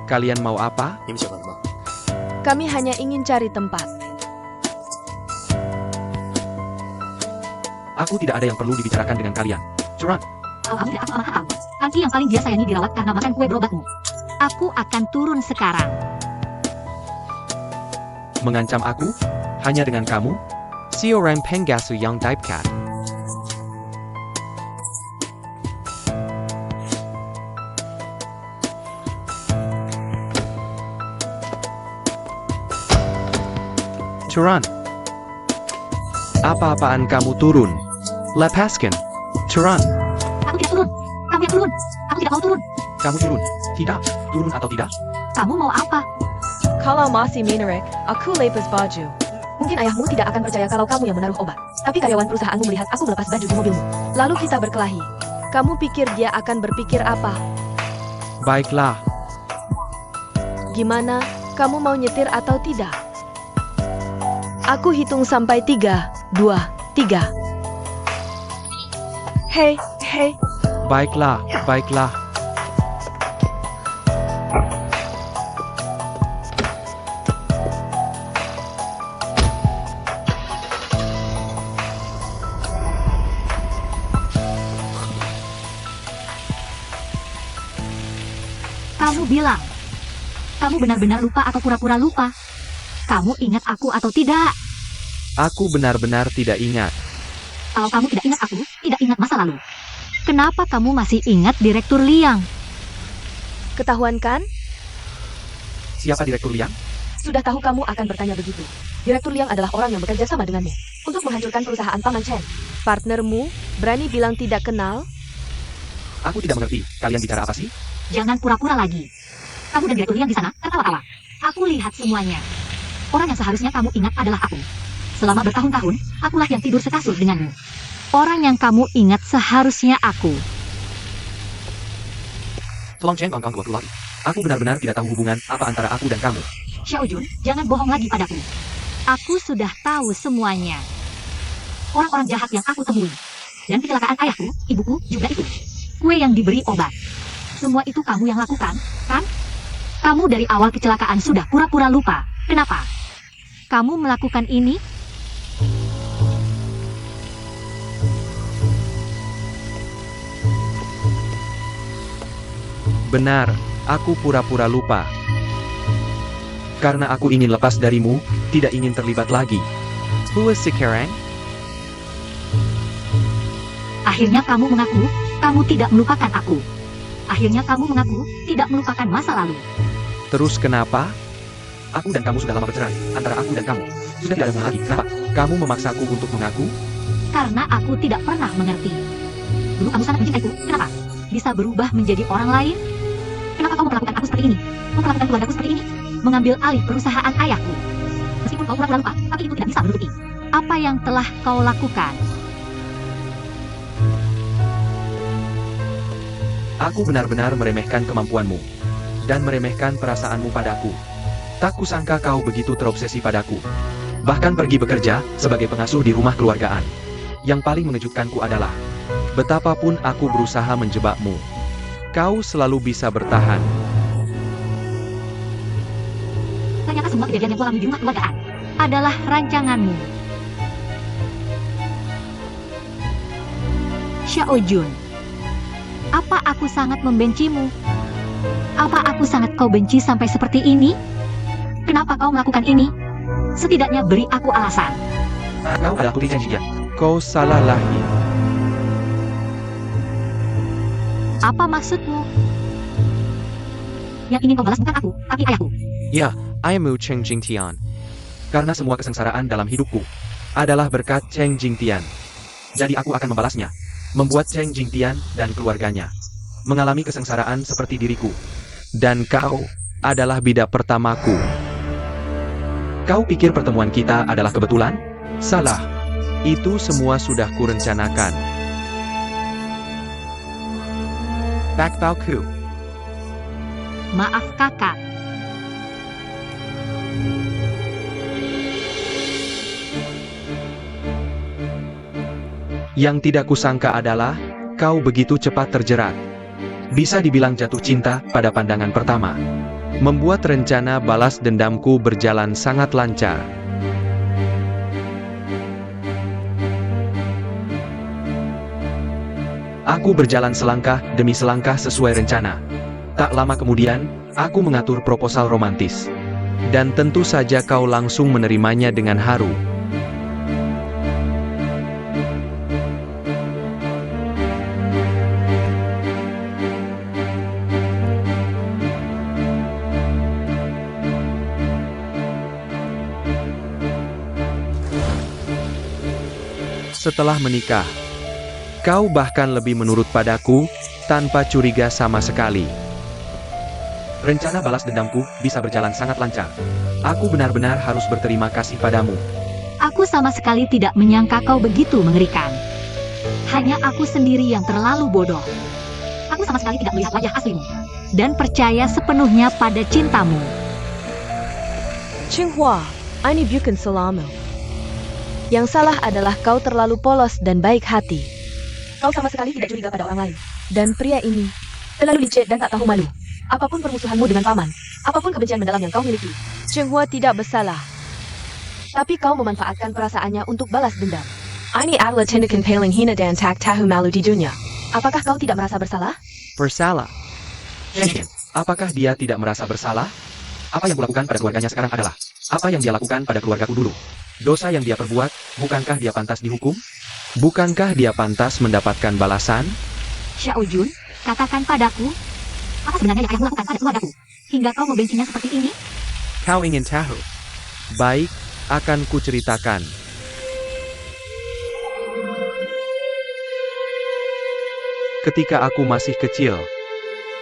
[SPEAKER 5] Kalian mau apa?
[SPEAKER 4] Kami hanya ingin cari tempat.
[SPEAKER 5] Aku tidak ada yang perlu dibicarakan dengan kalian. Curan,
[SPEAKER 3] Kamu tidak aku sama Haang. Anki yang paling dia sayangi dirawat karena makan kue berobatmu. Aku akan turun sekarang.
[SPEAKER 5] Mengancam aku? Hanya dengan kamu?
[SPEAKER 6] Seorang penggasu yang daipkat.
[SPEAKER 5] Turun. Apa-apaan kamu turun?
[SPEAKER 6] Lepaskan.
[SPEAKER 5] Turun.
[SPEAKER 3] Aku tidak turun. Kamu yang turun. Aku tidak mau turun.
[SPEAKER 1] Kamu turun. Tidak. Turun atau tidak?
[SPEAKER 3] Kamu mau apa?
[SPEAKER 4] Kalau masih menarik, aku lepas baju.
[SPEAKER 7] Mungkin ayahmu tidak akan percaya kalau kamu yang menaruh obat. Tapi karyawan perusahaanmu melihat aku melepas baju di mobilmu.
[SPEAKER 4] Lalu kita berkelahi. Kamu pikir dia akan berpikir apa?
[SPEAKER 5] Baiklah.
[SPEAKER 4] Gimana? Kamu mau nyetir atau tidak? Aku hitung sampai 3, 2, 3. Hei, hei.
[SPEAKER 5] Baiklah. Baiklah.
[SPEAKER 3] Kamu bilang. Kamu benar-benar lupa atau pura-pura lupa? Kamu ingat aku atau tidak?
[SPEAKER 5] Aku benar-benar tidak ingat.
[SPEAKER 3] Kalau kamu tidak ingat aku, tidak ingat masa lalu. Kenapa kamu masih ingat Direktur Liang?
[SPEAKER 4] Ketahuan kan?
[SPEAKER 1] Siapa Direktur Liang?
[SPEAKER 7] Sudah tahu kamu akan bertanya begitu. Direktur Liang adalah orang yang bekerja sama denganmu untuk menghancurkan perusahaan Paman Chen.
[SPEAKER 4] Partnermu berani bilang tidak kenal?
[SPEAKER 1] Aku tidak mengerti. Kalian bicara apa sih?
[SPEAKER 3] Jangan pura-pura lagi. Kamu dan Direktur Liang di sana tertawa-tawa. Aku lihat semuanya. Orang yang seharusnya kamu ingat adalah aku. Selama bertahun-tahun, akulah yang tidur sekasur denganmu. Orang yang kamu ingat seharusnya aku.
[SPEAKER 1] Tolong Chen Kong 20 lagi. Aku benar-benar tidak tahu hubungan apa antara aku dan kamu.
[SPEAKER 3] Xiao Jun, jangan bohong lagi padaku. Aku sudah tahu semuanya. Orang-orang jahat yang aku temui. Dan kecelakaan ayahku, ibuku, juga itu. Kue yang diberi obat. Semua itu kamu yang lakukan, kan? Kamu dari awal kecelakaan sudah pura-pura lupa. Kenapa? Kamu melakukan ini?
[SPEAKER 5] Benar, aku pura-pura lupa. Karena aku ingin lepas darimu, tidak ingin terlibat lagi.
[SPEAKER 6] Who is sekarang?
[SPEAKER 3] Akhirnya kamu mengaku, kamu tidak melupakan aku. Akhirnya kamu mengaku, tidak melupakan masa lalu.
[SPEAKER 5] Terus kenapa?
[SPEAKER 1] Aku dan kamu sudah lama bercerai. Antara aku dan kamu. Sudah tidak ada hubungan lagi. Kenapa?
[SPEAKER 5] Kamu memaksaku untuk mengaku?
[SPEAKER 3] Karena aku tidak pernah mengerti. Dulu kamu sangat mencintaiku, kenapa? Bisa berubah menjadi orang lain? Kenapa kamu melakukan aku seperti ini? Memperlakukan keluargaku seperti ini? Mengambil alih perusahaan ayahku? Meskipun kau pura-pura lupa, tapi itu tidak bisa menutupi apa yang telah kau lakukan.
[SPEAKER 5] Aku benar-benar meremehkan kemampuanmu. Dan meremehkan perasaanmu padaku. Tak kusangka kau begitu terobsesi padaku. Bahkan pergi bekerja sebagai pengasuh di rumah keluargaan. Yang paling mengejutkanku adalah betapapun aku berusaha menjebakmu, kau selalu bisa bertahan.
[SPEAKER 3] Ternyata semua kejadian yang kau alami di rumah keluargaan adalah rancanganmu. Xiao Jun, apa aku sangat membencimu? Apa aku sangat kau benci sampai seperti ini? Kenapa kau melakukan ini? Setidaknya beri aku alasan.
[SPEAKER 1] Kau adalah putri Chen Jinjian.
[SPEAKER 5] Kau salah lagi.
[SPEAKER 3] Apa maksudmu? Yang ingin kau balas bukan aku, tapi ayahku.
[SPEAKER 5] Ya, ayahmu Cheng Jingtian.
[SPEAKER 1] Karena semua kesengsaraan dalam hidupku
[SPEAKER 5] Adalah berkat Cheng Jingtian.
[SPEAKER 1] jadi aku akan membalasnya.
[SPEAKER 5] Membuat Cheng Jingtian dan keluarganya mengalami kesengsaraan seperti diriku. Dan kau adalah bidak pertamaku. Kau pikir pertemuan kita adalah kebetulan? Salah. Itu semua sudah kurencanakan.
[SPEAKER 6] Bakbauku.
[SPEAKER 3] Maaf kakak.
[SPEAKER 5] Yang tidak kusangka adalah, kau begitu cepat terjerat. Bisa dibilang jatuh cinta pada pandangan pertama. Membuat rencana balas dendamku berjalan sangat lancar. Aku berjalan selangkah demi selangkah sesuai rencana. Tak lama kemudian, aku mengatur proposal romantis. Dan tentu saja kau langsung menerimanya dengan haru. Setelah menikah, kau bahkan lebih menurut padaku, tanpa curiga sama sekali.
[SPEAKER 1] Rencana balas dendamku bisa berjalan sangat lancar. Aku benar-benar harus berterima kasih padamu.
[SPEAKER 3] Aku sama sekali tidak menyangka kau begitu mengerikan. Hanya aku sendiri yang terlalu bodoh. Aku sama sekali tidak melihat wajah aslimu. Dan percaya sepenuhnya pada cintamu.
[SPEAKER 4] Qinghua, ini bukan salahmu. Yang salah adalah kau terlalu polos dan baik hati.
[SPEAKER 7] Kau sama sekali tidak curiga pada orang lain.
[SPEAKER 4] Dan pria ini,
[SPEAKER 7] Terlalu licik dan tak tahu malu. Apapun permusuhanmu dengan paman, apapun kebencian mendalam yang kau miliki,
[SPEAKER 4] Qinghua tidak bersalah.
[SPEAKER 7] tapi kau memanfaatkan perasaannya untuk balas dendam.
[SPEAKER 4] Ini adalah tindakan paling hina dan tak tahu malu di dunia.
[SPEAKER 7] Apakah kau tidak merasa bersalah?
[SPEAKER 6] Bersalah.
[SPEAKER 1] Cheng, apakah dia tidak merasa bersalah? Apa yang kulakukan pada keluarganya sekarang adalah apa yang dia lakukan pada keluargaku dulu. Dosa yang dia perbuat, bukankah dia pantas dihukum?
[SPEAKER 5] Bukankah dia pantas mendapatkan balasan?
[SPEAKER 3] Xiao Jun, katakan padaku, apa sebenarnya yang ayahmu lakukan pada keluargaku? Hingga kau membencinya seperti ini?
[SPEAKER 6] Kau ingin tahu?
[SPEAKER 5] Baik, akan kuceritakan. Ketika aku masih kecil,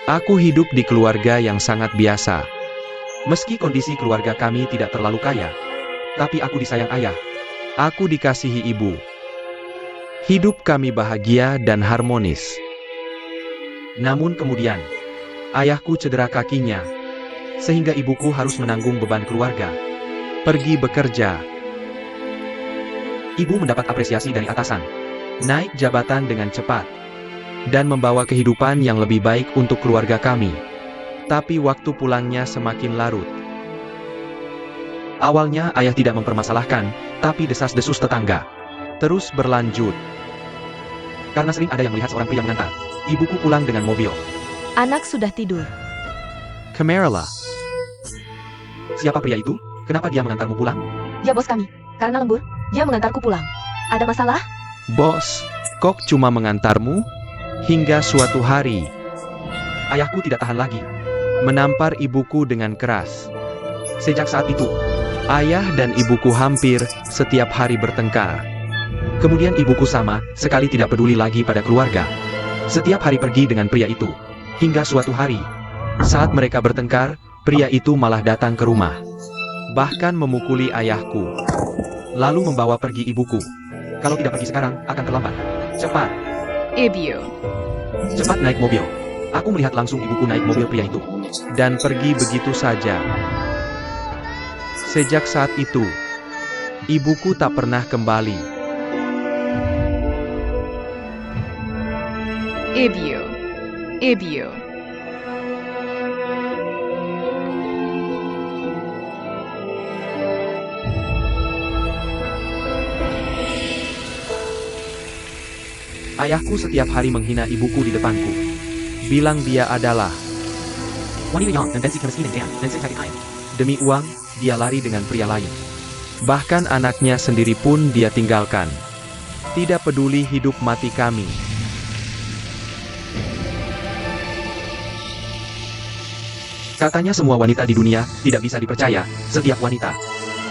[SPEAKER 5] aku hidup di keluarga yang sangat biasa.
[SPEAKER 1] Meski kondisi keluarga kami tidak terlalu kaya, tapi aku disayang ayah.
[SPEAKER 5] Aku dikasihi ibu. Hidup kami bahagia dan harmonis.
[SPEAKER 1] Namun kemudian, ayahku cedera kakinya, sehingga ibuku harus menanggung beban keluarga.
[SPEAKER 5] Pergi bekerja.
[SPEAKER 1] Ibu mendapat apresiasi dari atasan, naik jabatan dengan cepat,
[SPEAKER 5] Dan membawa kehidupan yang lebih baik untuk keluarga kami. Tapi waktu pulangnya semakin larut.
[SPEAKER 1] Awalnya ayah tidak mempermasalahkan, tapi desas-desus tetangga
[SPEAKER 5] Terus berlanjut.
[SPEAKER 1] karena sering ada yang melihat seorang pria mengantar ibuku pulang dengan mobil.
[SPEAKER 4] Anak sudah tidur.
[SPEAKER 5] Kamerala.
[SPEAKER 1] Siapa pria itu? Kenapa dia mengantarmu pulang?
[SPEAKER 7] Dia bos kami. Karena lembur, dia mengantarku pulang. Ada masalah?
[SPEAKER 5] Bos, kok cuma mengantarmu? Hingga suatu hari,
[SPEAKER 1] Ayahku tidak tahan lagi.
[SPEAKER 5] menampar ibuku dengan keras.
[SPEAKER 1] Sejak saat itu,
[SPEAKER 5] Ayah dan ibuku hampir setiap hari bertengkar.
[SPEAKER 1] kemudian ibuku sama sekali tidak peduli lagi pada keluarga. Setiap hari pergi dengan pria itu. Hingga suatu hari,
[SPEAKER 5] Saat mereka bertengkar, pria itu malah datang ke rumah. Bahkan memukuli ayahku.
[SPEAKER 1] lalu membawa pergi ibuku. Kalau tidak pergi sekarang, akan terlambat. Cepat,
[SPEAKER 8] Ibyu.
[SPEAKER 1] cepat naik mobil. Aku melihat langsung ibuku naik mobil pria itu.
[SPEAKER 5] Dan pergi begitu saja. Sejak saat itu, ibuku tak pernah kembali.
[SPEAKER 8] Ibyu. Ibyu.
[SPEAKER 1] Ayahku setiap hari menghina ibuku di depanku.
[SPEAKER 5] Bilang dia adalah
[SPEAKER 1] Wanita yang dan si kemiskinan dan secari air. Demi uang, dia lari dengan pria lain.
[SPEAKER 5] bahkan anaknya sendiri pun dia tinggalkan. Tidak peduli hidup mati kami.
[SPEAKER 1] Katanya semua wanita di dunia tidak bisa dipercaya. Setiap wanita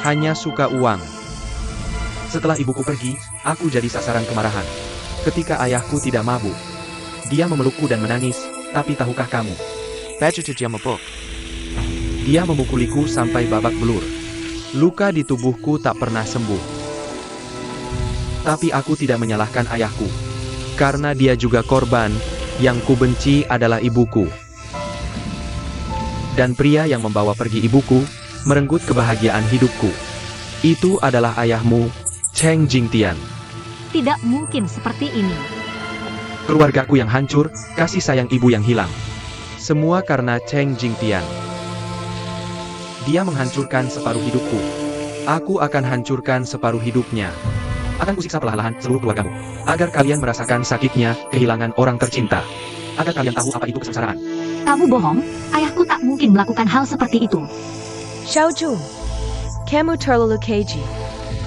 [SPEAKER 5] Hanya suka uang.
[SPEAKER 1] Setelah ibuku pergi, aku jadi sasaran kemarahan. Ketika ayahku tidak mabuk, dia memelukku dan menangis. Tapi tahukah kamu, dia memukuliku sampai babak belur.
[SPEAKER 5] Luka di tubuhku tak pernah sembuh.
[SPEAKER 1] Tapi aku tidak menyalahkan ayahku.
[SPEAKER 5] Karena dia juga korban. Yang kubenci adalah ibuku. Dan pria yang membawa pergi ibuku merenggut kebahagiaan hidupku. Itu adalah ayahmu, Cheng Jingtian.
[SPEAKER 3] Tidak mungkin seperti ini.
[SPEAKER 1] Keluargaku yang hancur, kasih sayang ibu yang hilang.
[SPEAKER 5] Semua karena Cheng Jingtian.
[SPEAKER 1] Dia menghancurkan separuh hidupku.
[SPEAKER 5] Aku akan hancurkan separuh hidupnya.
[SPEAKER 1] Akan kusiksa perlahan-lahan seluruh keluargamu, agar kalian merasakan sakitnya kehilangan orang tercinta. agar kalian tahu apa itu kesengsaraan.
[SPEAKER 3] Kamu bohong, ayahku tak mungkin melakukan hal seperti itu.
[SPEAKER 4] Xiaojun, kamu terlalu keji.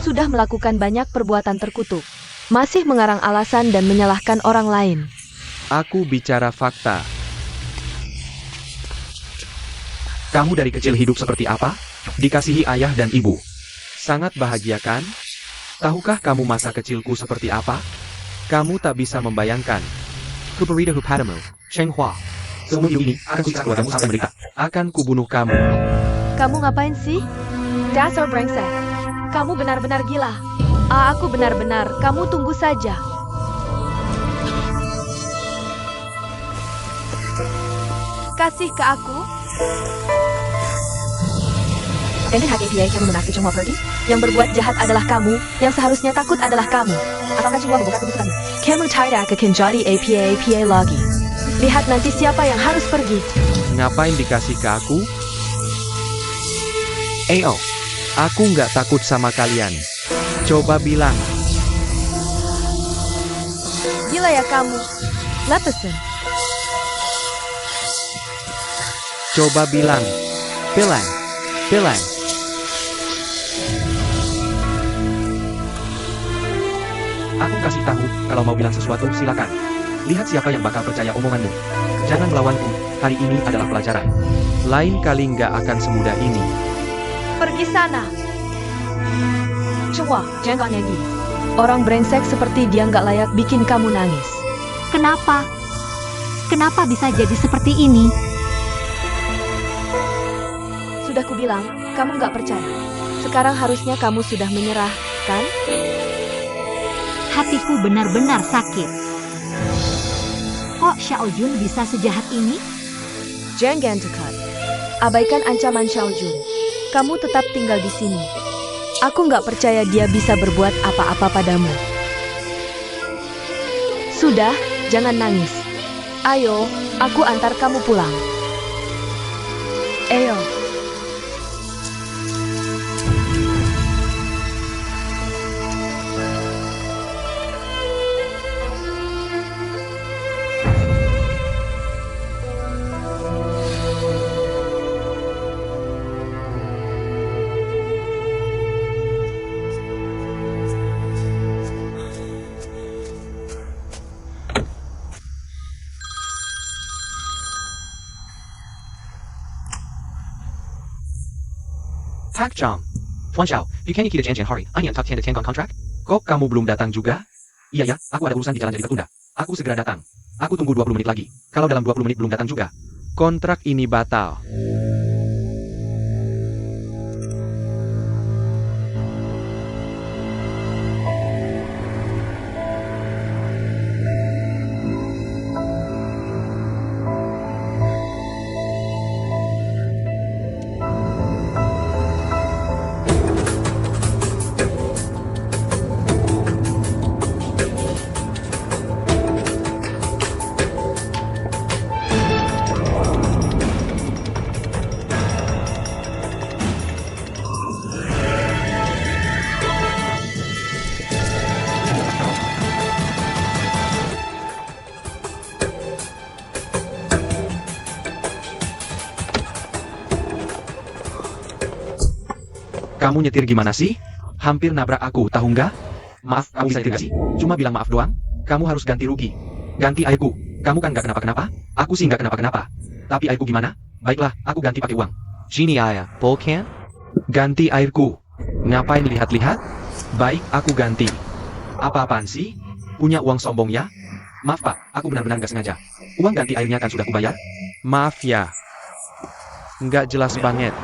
[SPEAKER 4] Sudah melakukan banyak perbuatan terkutuk. Masih mengarang alasan dan menyalahkan orang lain.
[SPEAKER 5] Aku bicara fakta.
[SPEAKER 1] Kamu dari kecil hidup seperti apa? Dikasihi ayah dan ibu.
[SPEAKER 5] Sangat bahagia kan? Tahukah kamu masa kecilku seperti apa? Kamu tak bisa membayangkan.
[SPEAKER 6] Kuberita hupadamu. Chenghua.
[SPEAKER 1] Seumur hidup ini, akan kusiksa keluargamu sampai menderita.
[SPEAKER 5] Akan kubunuh kamu.
[SPEAKER 4] Kamu ngapain sih? Dasar brengsek. Kamu benar-benar gila. Aku benar-benar. Kamu tunggu saja. Kasih ke aku.
[SPEAKER 7] Dengan HKPA kamu menakut Chenghua pergi? Yang berbuat jahat adalah kamu, yang seharusnya takut adalah kamu. Asalkan Chenghua membongkar keputusanmu.
[SPEAKER 4] Kamu tidak akan jadi APA lagi. Lihat nanti siapa yang harus pergi.
[SPEAKER 5] Ngapain dikasih ke aku? Aku nggak takut sama kalian. Coba bilang.
[SPEAKER 4] Gila ya kamu. Lepasin.
[SPEAKER 5] Coba bilang. Bilang.
[SPEAKER 1] Aku kasih tahu, kalau mau bilang sesuatu silakan. Lihat siapa yang bakal percaya omonganmu. Jangan melawanku, hari ini adalah pelajaran.
[SPEAKER 5] Lain kali nggak akan semudah ini.
[SPEAKER 4] Pergi sana.
[SPEAKER 7] Chenghua, jangan nyanyi.
[SPEAKER 4] Orang brengsek seperti dia nggak layak bikin kamu nangis.
[SPEAKER 3] Kenapa? Kenapa bisa jadi seperti ini?
[SPEAKER 4] Sudah kubilang, kamu nggak percaya. Sekarang harusnya kamu sudah menyerah, kan?
[SPEAKER 3] Hatiku benar-benar sakit. Kok Xiaojun bisa sejahat ini?
[SPEAKER 4] Jangan dekat. Abaikan ancaman Xiaojun. Kamu tetap tinggal di sini. Aku nggak percaya dia bisa berbuat apa-apa padamu. Sudah, jangan nangis. Ayo, aku antar kamu pulang. Ayo.
[SPEAKER 1] Tak Chang. Tuan Xiao, you can't keep the Jian Hari. Ini yang top 10 the Tiangong contract?
[SPEAKER 5] Kok kamu belum datang juga?
[SPEAKER 1] Iya ya, aku ada urusan di jalan jadi tertunda. Aku segera datang. Aku tunggu 20 menit lagi. Kalau dalam 20 menit belum datang juga,
[SPEAKER 5] Kontrak ini batal.
[SPEAKER 1] kamu nyetir gimana sih? Hampir nabrak aku, tahu nggak? Maaf, kamu bisa nyetir nggak sih? Cuma bilang maaf doang. Kamu harus ganti rugi. Ganti airku. Kamu kan nggak kenapa-kenapa? Aku sih nggak kenapa-kenapa. Tapi airku gimana? Baiklah, aku ganti pakai uang.
[SPEAKER 5] Gini ayah, Volcan?
[SPEAKER 1] Ganti airku. Ngapain lihat-lihat? Baik, aku ganti. Apa-apaan sih? Punya uang sombong ya? Maaf pak, aku benar-benar nggak sengaja. Uang ganti airnya kan sudah kubayar?
[SPEAKER 5] Maaf ya. Nggak jelas banget.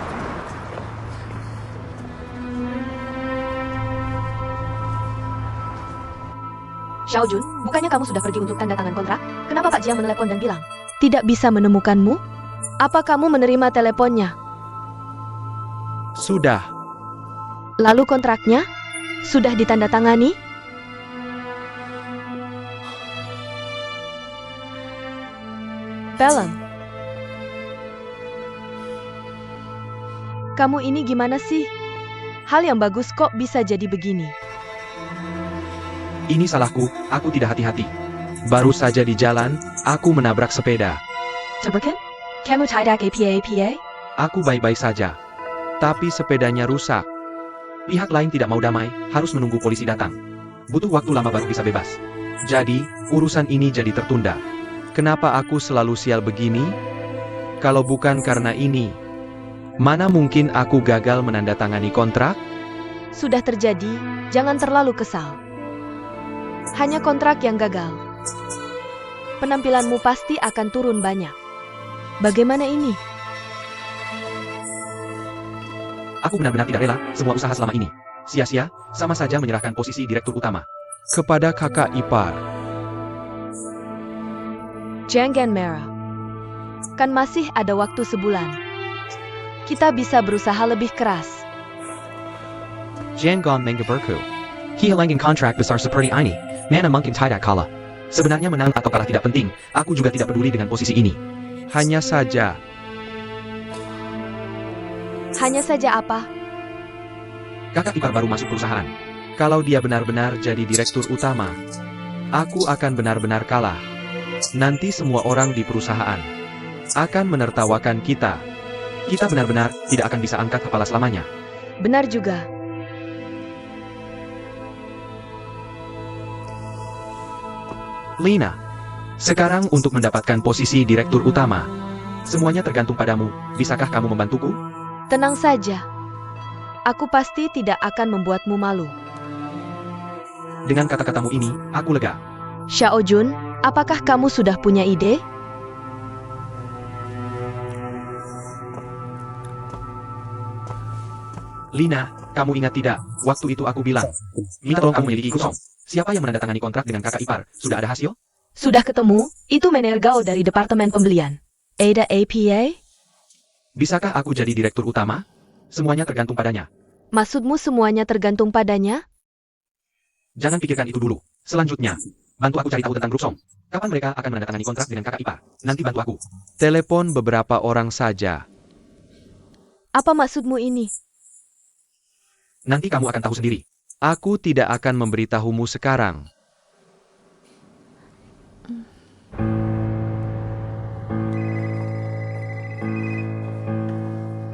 [SPEAKER 7] Xiaojun, bukannya kamu sudah pergi untuk tanda tangan kontrak? Kenapa Pak Jia menelepon dan bilang?
[SPEAKER 4] Tidak bisa menemukanmu? Apa kamu menerima teleponnya?
[SPEAKER 5] Sudah.
[SPEAKER 4] Lalu kontraknya? Sudah ditandatangani? Pelem. Kamu ini gimana sih? Hal yang bagus kok bisa jadi begini?
[SPEAKER 1] Ini salahku, aku tidak hati-hati.
[SPEAKER 5] Baru saja di jalan, aku menabrak sepeda.
[SPEAKER 7] Tabrakan? Kamu tidak apa-apa?
[SPEAKER 5] Aku baik-baik saja. Tapi sepedanya rusak. Pihak lain tidak mau damai, harus menunggu polisi datang. Butuh waktu lama baru bisa bebas. Jadi, urusan ini jadi tertunda. Kenapa aku selalu sial begini? Kalau bukan karena ini, mana mungkin aku gagal menandatangani kontrak?
[SPEAKER 4] Sudah terjadi, jangan terlalu kesal. Hanya kontrak yang gagal. Penampilanmu pasti akan turun banyak. Bagaimana ini?
[SPEAKER 1] Aku benar-benar tidak rela semua usaha selama ini. Sia-sia, sama saja menyerahkan posisi direktur utama.
[SPEAKER 5] Kepada kakak ipar.
[SPEAKER 4] Jangan merah. Kan masih ada waktu sebulan. Kita bisa berusaha lebih keras.
[SPEAKER 6] Jangan menggeberku. Kehilangan kontrak besar seperti ini, mana mungkin tidak kalah.
[SPEAKER 1] Sebenarnya menang atau kalah tidak penting, aku juga tidak peduli dengan posisi ini.
[SPEAKER 5] Hanya saja,
[SPEAKER 4] Hanya saja apa?
[SPEAKER 1] Kakak ipar baru masuk perusahaan.
[SPEAKER 5] kalau dia benar-benar jadi direktur utama, aku akan benar-benar kalah. Nanti semua orang di perusahaan akan menertawakan kita.
[SPEAKER 1] Kita benar-benar tidak akan bisa angkat kepala selamanya.
[SPEAKER 4] Benar juga.
[SPEAKER 5] Lina,
[SPEAKER 1] Sekarang untuk mendapatkan posisi direktur utama, semuanya tergantung padamu. Bisakah kamu membantuku?
[SPEAKER 4] Tenang saja. Aku pasti tidak akan membuatmu malu.
[SPEAKER 1] Dengan kata-katamu ini, aku lega.
[SPEAKER 4] Xiao Jun, apakah kamu sudah punya ide?
[SPEAKER 1] Lina, kamu ingat tidak, waktu itu aku bilang, minta tolong kamu miliki Kusong. Siapa yang menandatangani kontrak dengan kakak ipar? Sudah ada hasil?
[SPEAKER 7] Sudah ketemu, itu Mener Gao dari Departemen Pembelian.
[SPEAKER 4] Ada APA?
[SPEAKER 1] Bisakah aku jadi direktur utama? Semuanya tergantung padanya.
[SPEAKER 4] Maksudmu semuanya tergantung padanya?
[SPEAKER 1] Jangan pikirkan itu dulu. Selanjutnya, bantu aku cari tahu tentang grup Song. Kapan mereka akan menandatangani kontrak dengan kakak ipar? Nanti bantu aku.
[SPEAKER 5] telepon beberapa orang saja.
[SPEAKER 4] Apa maksudmu ini?
[SPEAKER 1] Nanti kamu akan tahu sendiri.
[SPEAKER 5] Aku tidak akan memberitahumu sekarang.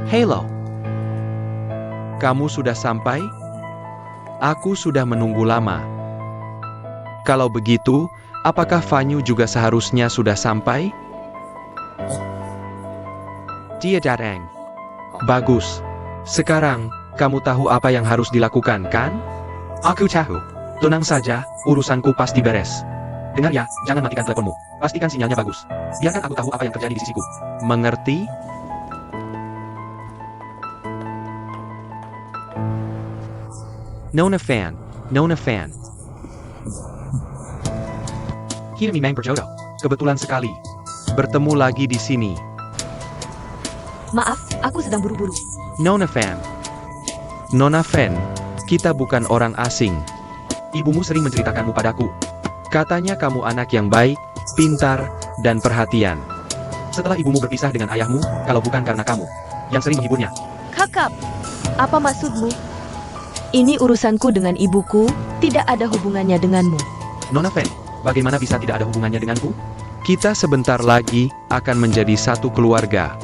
[SPEAKER 5] Hello. Kamu sudah sampai? Aku sudah menunggu lama. Kalau begitu, apakah Fanyu juga seharusnya sudah sampai? Dia datang. Bagus. Sekarang, kamu tahu apa yang harus dilakukan, kan?
[SPEAKER 1] Aku tahu. Tenang saja, urusanku pasti beres. Dengar ya, jangan matikan teleponmu. Pastikan sinyalnya bagus. Biarkan aku tahu apa yang terjadi di sisiku.
[SPEAKER 5] Mengerti? Nona fan.
[SPEAKER 1] Kirmi Meng berjodoh. Kebetulan sekali.
[SPEAKER 5] Bertemu lagi di sini.
[SPEAKER 7] Maaf, aku sedang buru-buru.
[SPEAKER 5] Nona Fan, kita bukan orang asing.
[SPEAKER 1] Ibumu sering menceritakanmu padaku.
[SPEAKER 5] Katanya kamu anak yang baik, pintar, dan perhatian.
[SPEAKER 1] Setelah ibumu berpisah dengan ayahmu, kalau bukan karena kamu, yang sering menghiburnya.
[SPEAKER 4] Kakap, apa maksudmu? Ini urusanku dengan ibuku, tidak ada hubungannya denganmu.
[SPEAKER 1] Nona Fen, bagaimana bisa tidak ada hubungannya denganku?
[SPEAKER 5] Kita sebentar lagi akan menjadi satu keluarga.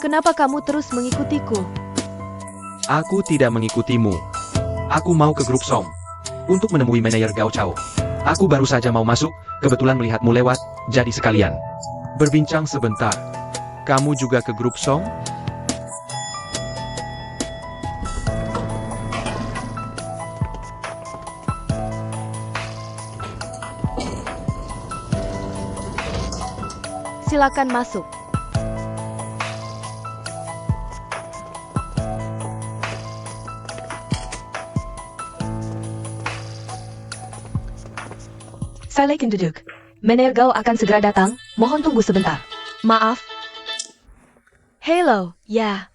[SPEAKER 4] Kenapa kamu terus mengikutiku?
[SPEAKER 5] Aku tidak mengikutimu.
[SPEAKER 1] Aku mau ke grup Song untuk menemui manajer Gao Chao. Aku baru saja mau masuk, kebetulan melihatmu lewat, jadi sekalian
[SPEAKER 5] Berbincang sebentar. Kamu juga ke grup Song?
[SPEAKER 4] Silakan masuk.
[SPEAKER 7] Silakan duduk. Mener Gao akan segera datang, mohon tunggu sebentar.
[SPEAKER 4] Maaf. Hello, ya.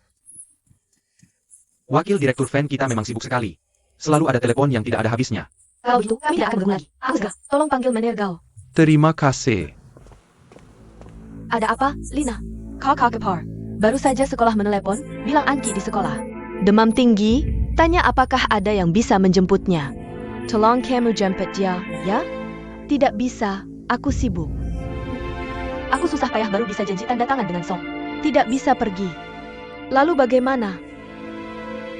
[SPEAKER 1] Wakil direktur Fan kita memang sibuk sekali. Selalu ada telepon yang tidak ada habisnya.
[SPEAKER 7] Kalau begitu, kami tidak akan bergabung lagi. Aku segera, tolong panggil Mener Gao.
[SPEAKER 5] Terima kasih.
[SPEAKER 7] Ada apa, Lina? Kakak Kepar. Baru saja sekolah menelepon, bilang Anki di sekolah.
[SPEAKER 4] Demam tinggi? Tanya apakah ada yang bisa menjemputnya. Tolong kamu jemput dia, ya? Tidak bisa, aku sibuk.
[SPEAKER 7] Aku susah payah baru bisa janji tanda tangan dengan Song.
[SPEAKER 4] Tidak bisa pergi. Lalu bagaimana?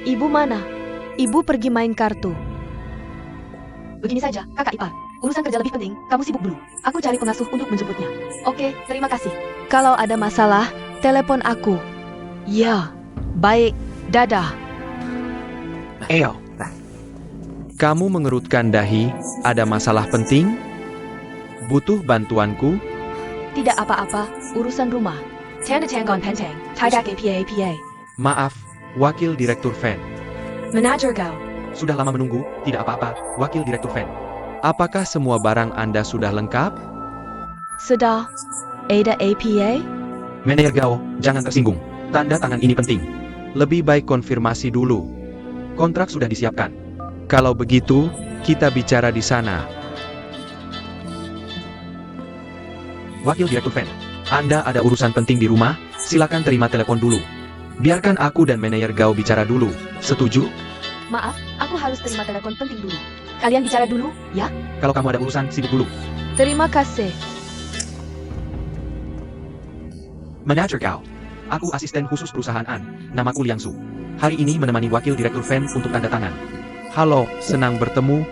[SPEAKER 4] Ibu mana? Ibu pergi main kartu.
[SPEAKER 7] Begini saja, kakak ipar. Urusan kerja lebih penting, kamu sibuk dulu. Aku cari pengasuh untuk menjemputnya. Oke, terima kasih.
[SPEAKER 4] Kalau ada masalah, telepon aku. Ya, baik, dadah.
[SPEAKER 5] Eo. Kamu mengerutkan dahi, ada masalah penting? Butuh bantuanku?
[SPEAKER 4] Tidak apa-apa, urusan rumah.
[SPEAKER 7] Tanda Tangon Pentang, Tidak APA.
[SPEAKER 5] Maaf, Wakil Direktur Fan.
[SPEAKER 7] Manager Gao.
[SPEAKER 1] Sudah lama menunggu, tidak apa-apa, Wakil Direktur Fan.
[SPEAKER 5] Apakah semua barang Anda sudah lengkap?
[SPEAKER 4] Sudah. Ada APA?
[SPEAKER 1] Manajer Gao, jangan tersinggung. Tanda tangan ini penting.
[SPEAKER 5] Lebih baik konfirmasi dulu.
[SPEAKER 1] Kontrak sudah disiapkan.
[SPEAKER 5] Kalau begitu, kita bicara di sana.
[SPEAKER 1] Wakil Direktur Fan, Anda ada urusan penting di rumah, silakan terima telepon dulu. Biarkan aku dan manajer Gao bicara dulu, setuju?
[SPEAKER 7] Maaf, aku harus terima telepon penting dulu. Kalian bicara dulu, ya?
[SPEAKER 1] Kalau kamu ada urusan, sibuk dulu.
[SPEAKER 4] Terima kasih.
[SPEAKER 1] Manajer Gao, aku asisten khusus perusahaan, namaku Liang Su. Hari ini menemani Wakil Direktur Fan untuk tanda tangan.
[SPEAKER 5] Halo, senang bertemu.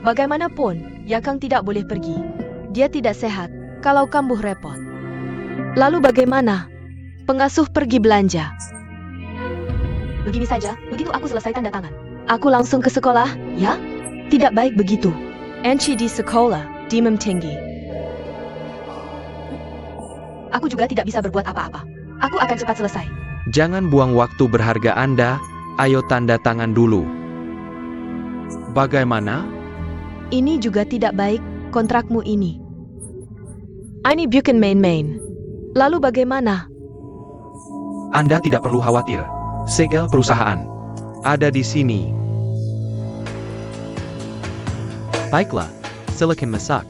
[SPEAKER 4] Bagaimanapun, Yakang tidak boleh pergi. Dia tidak sehat kalau kambuh repot. Lalu bagaimana? Pengasuh pergi belanja.
[SPEAKER 7] Begini saja, begitu aku selesai tanda tangan.
[SPEAKER 4] Aku langsung ke sekolah,
[SPEAKER 7] Ya?
[SPEAKER 4] tidak baik begitu. Enci di sekolah, demam tinggi.
[SPEAKER 7] Aku juga tidak bisa berbuat apa-apa. Aku akan cepat selesai.
[SPEAKER 5] Jangan buang waktu berharga Anda, ayo tanda tangan dulu. Bagaimana?
[SPEAKER 4] Ini juga tidak baik, kontrakmu ini. Ini bukan main-main. Lalu bagaimana?
[SPEAKER 1] Anda tidak perlu khawatir. Segel perusahaan
[SPEAKER 5] Ada di sini.
[SPEAKER 6] Baiklah, silakan masak.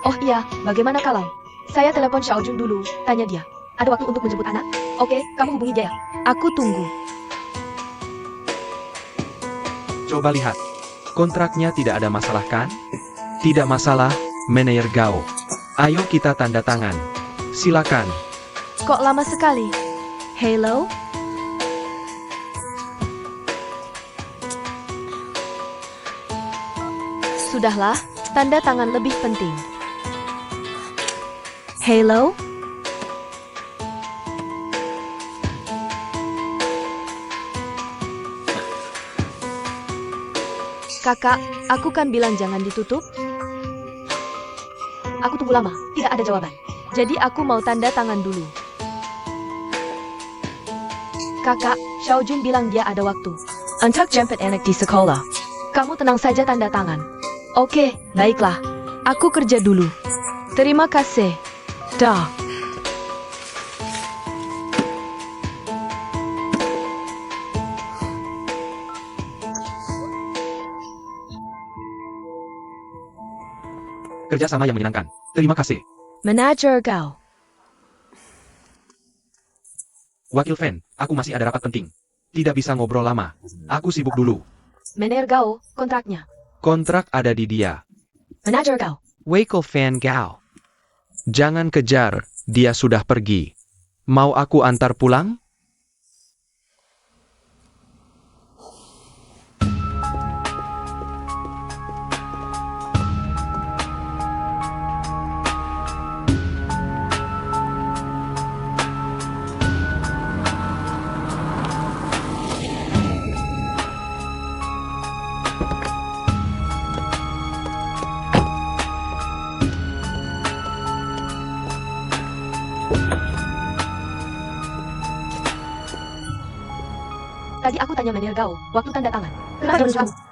[SPEAKER 7] Oh iya, bagaimana kalau saya telepon Xiaojun dulu, tanya dia. Ada waktu untuk menjemput anak? Oke, kamu hubungi dia.
[SPEAKER 4] Aku tunggu.
[SPEAKER 1] Coba lihat.
[SPEAKER 5] Kontraknya tidak ada masalah kan? Tidak masalah, manajer Gao. Ayo kita tanda tangan. Silakan.
[SPEAKER 4] Kok lama sekali? Hello? Sudahlah, tanda tangan lebih penting. Hello? Kakak, aku kan bilang jangan ditutup.
[SPEAKER 7] Aku tunggu lama, tidak ada jawaban.
[SPEAKER 4] Jadi aku mau tanda tangan dulu. Kakak, Xiaojun bilang dia ada waktu. Untuk jemput anak di sekolah. Kamu tenang saja tanda tangan. Oke, baiklah. Aku kerja dulu. Terima kasih. Dah.
[SPEAKER 1] Kerjasama yang menyenangkan. Terima kasih.
[SPEAKER 4] Manager Gao.
[SPEAKER 1] Wakil Fan, aku masih ada rapat penting. Tidak bisa ngobrol lama. Aku sibuk dulu.
[SPEAKER 7] Manajer Gao, kontraknya.
[SPEAKER 5] Kontrak ada di dia.
[SPEAKER 7] Manajer Gao.
[SPEAKER 5] Wakil Fan Gao. Jangan kejar, dia sudah pergi. Mau aku antar pulang?
[SPEAKER 7] Tadi aku tanya Manajer Gao, waktu tanda tangan. Kenapa menunggu?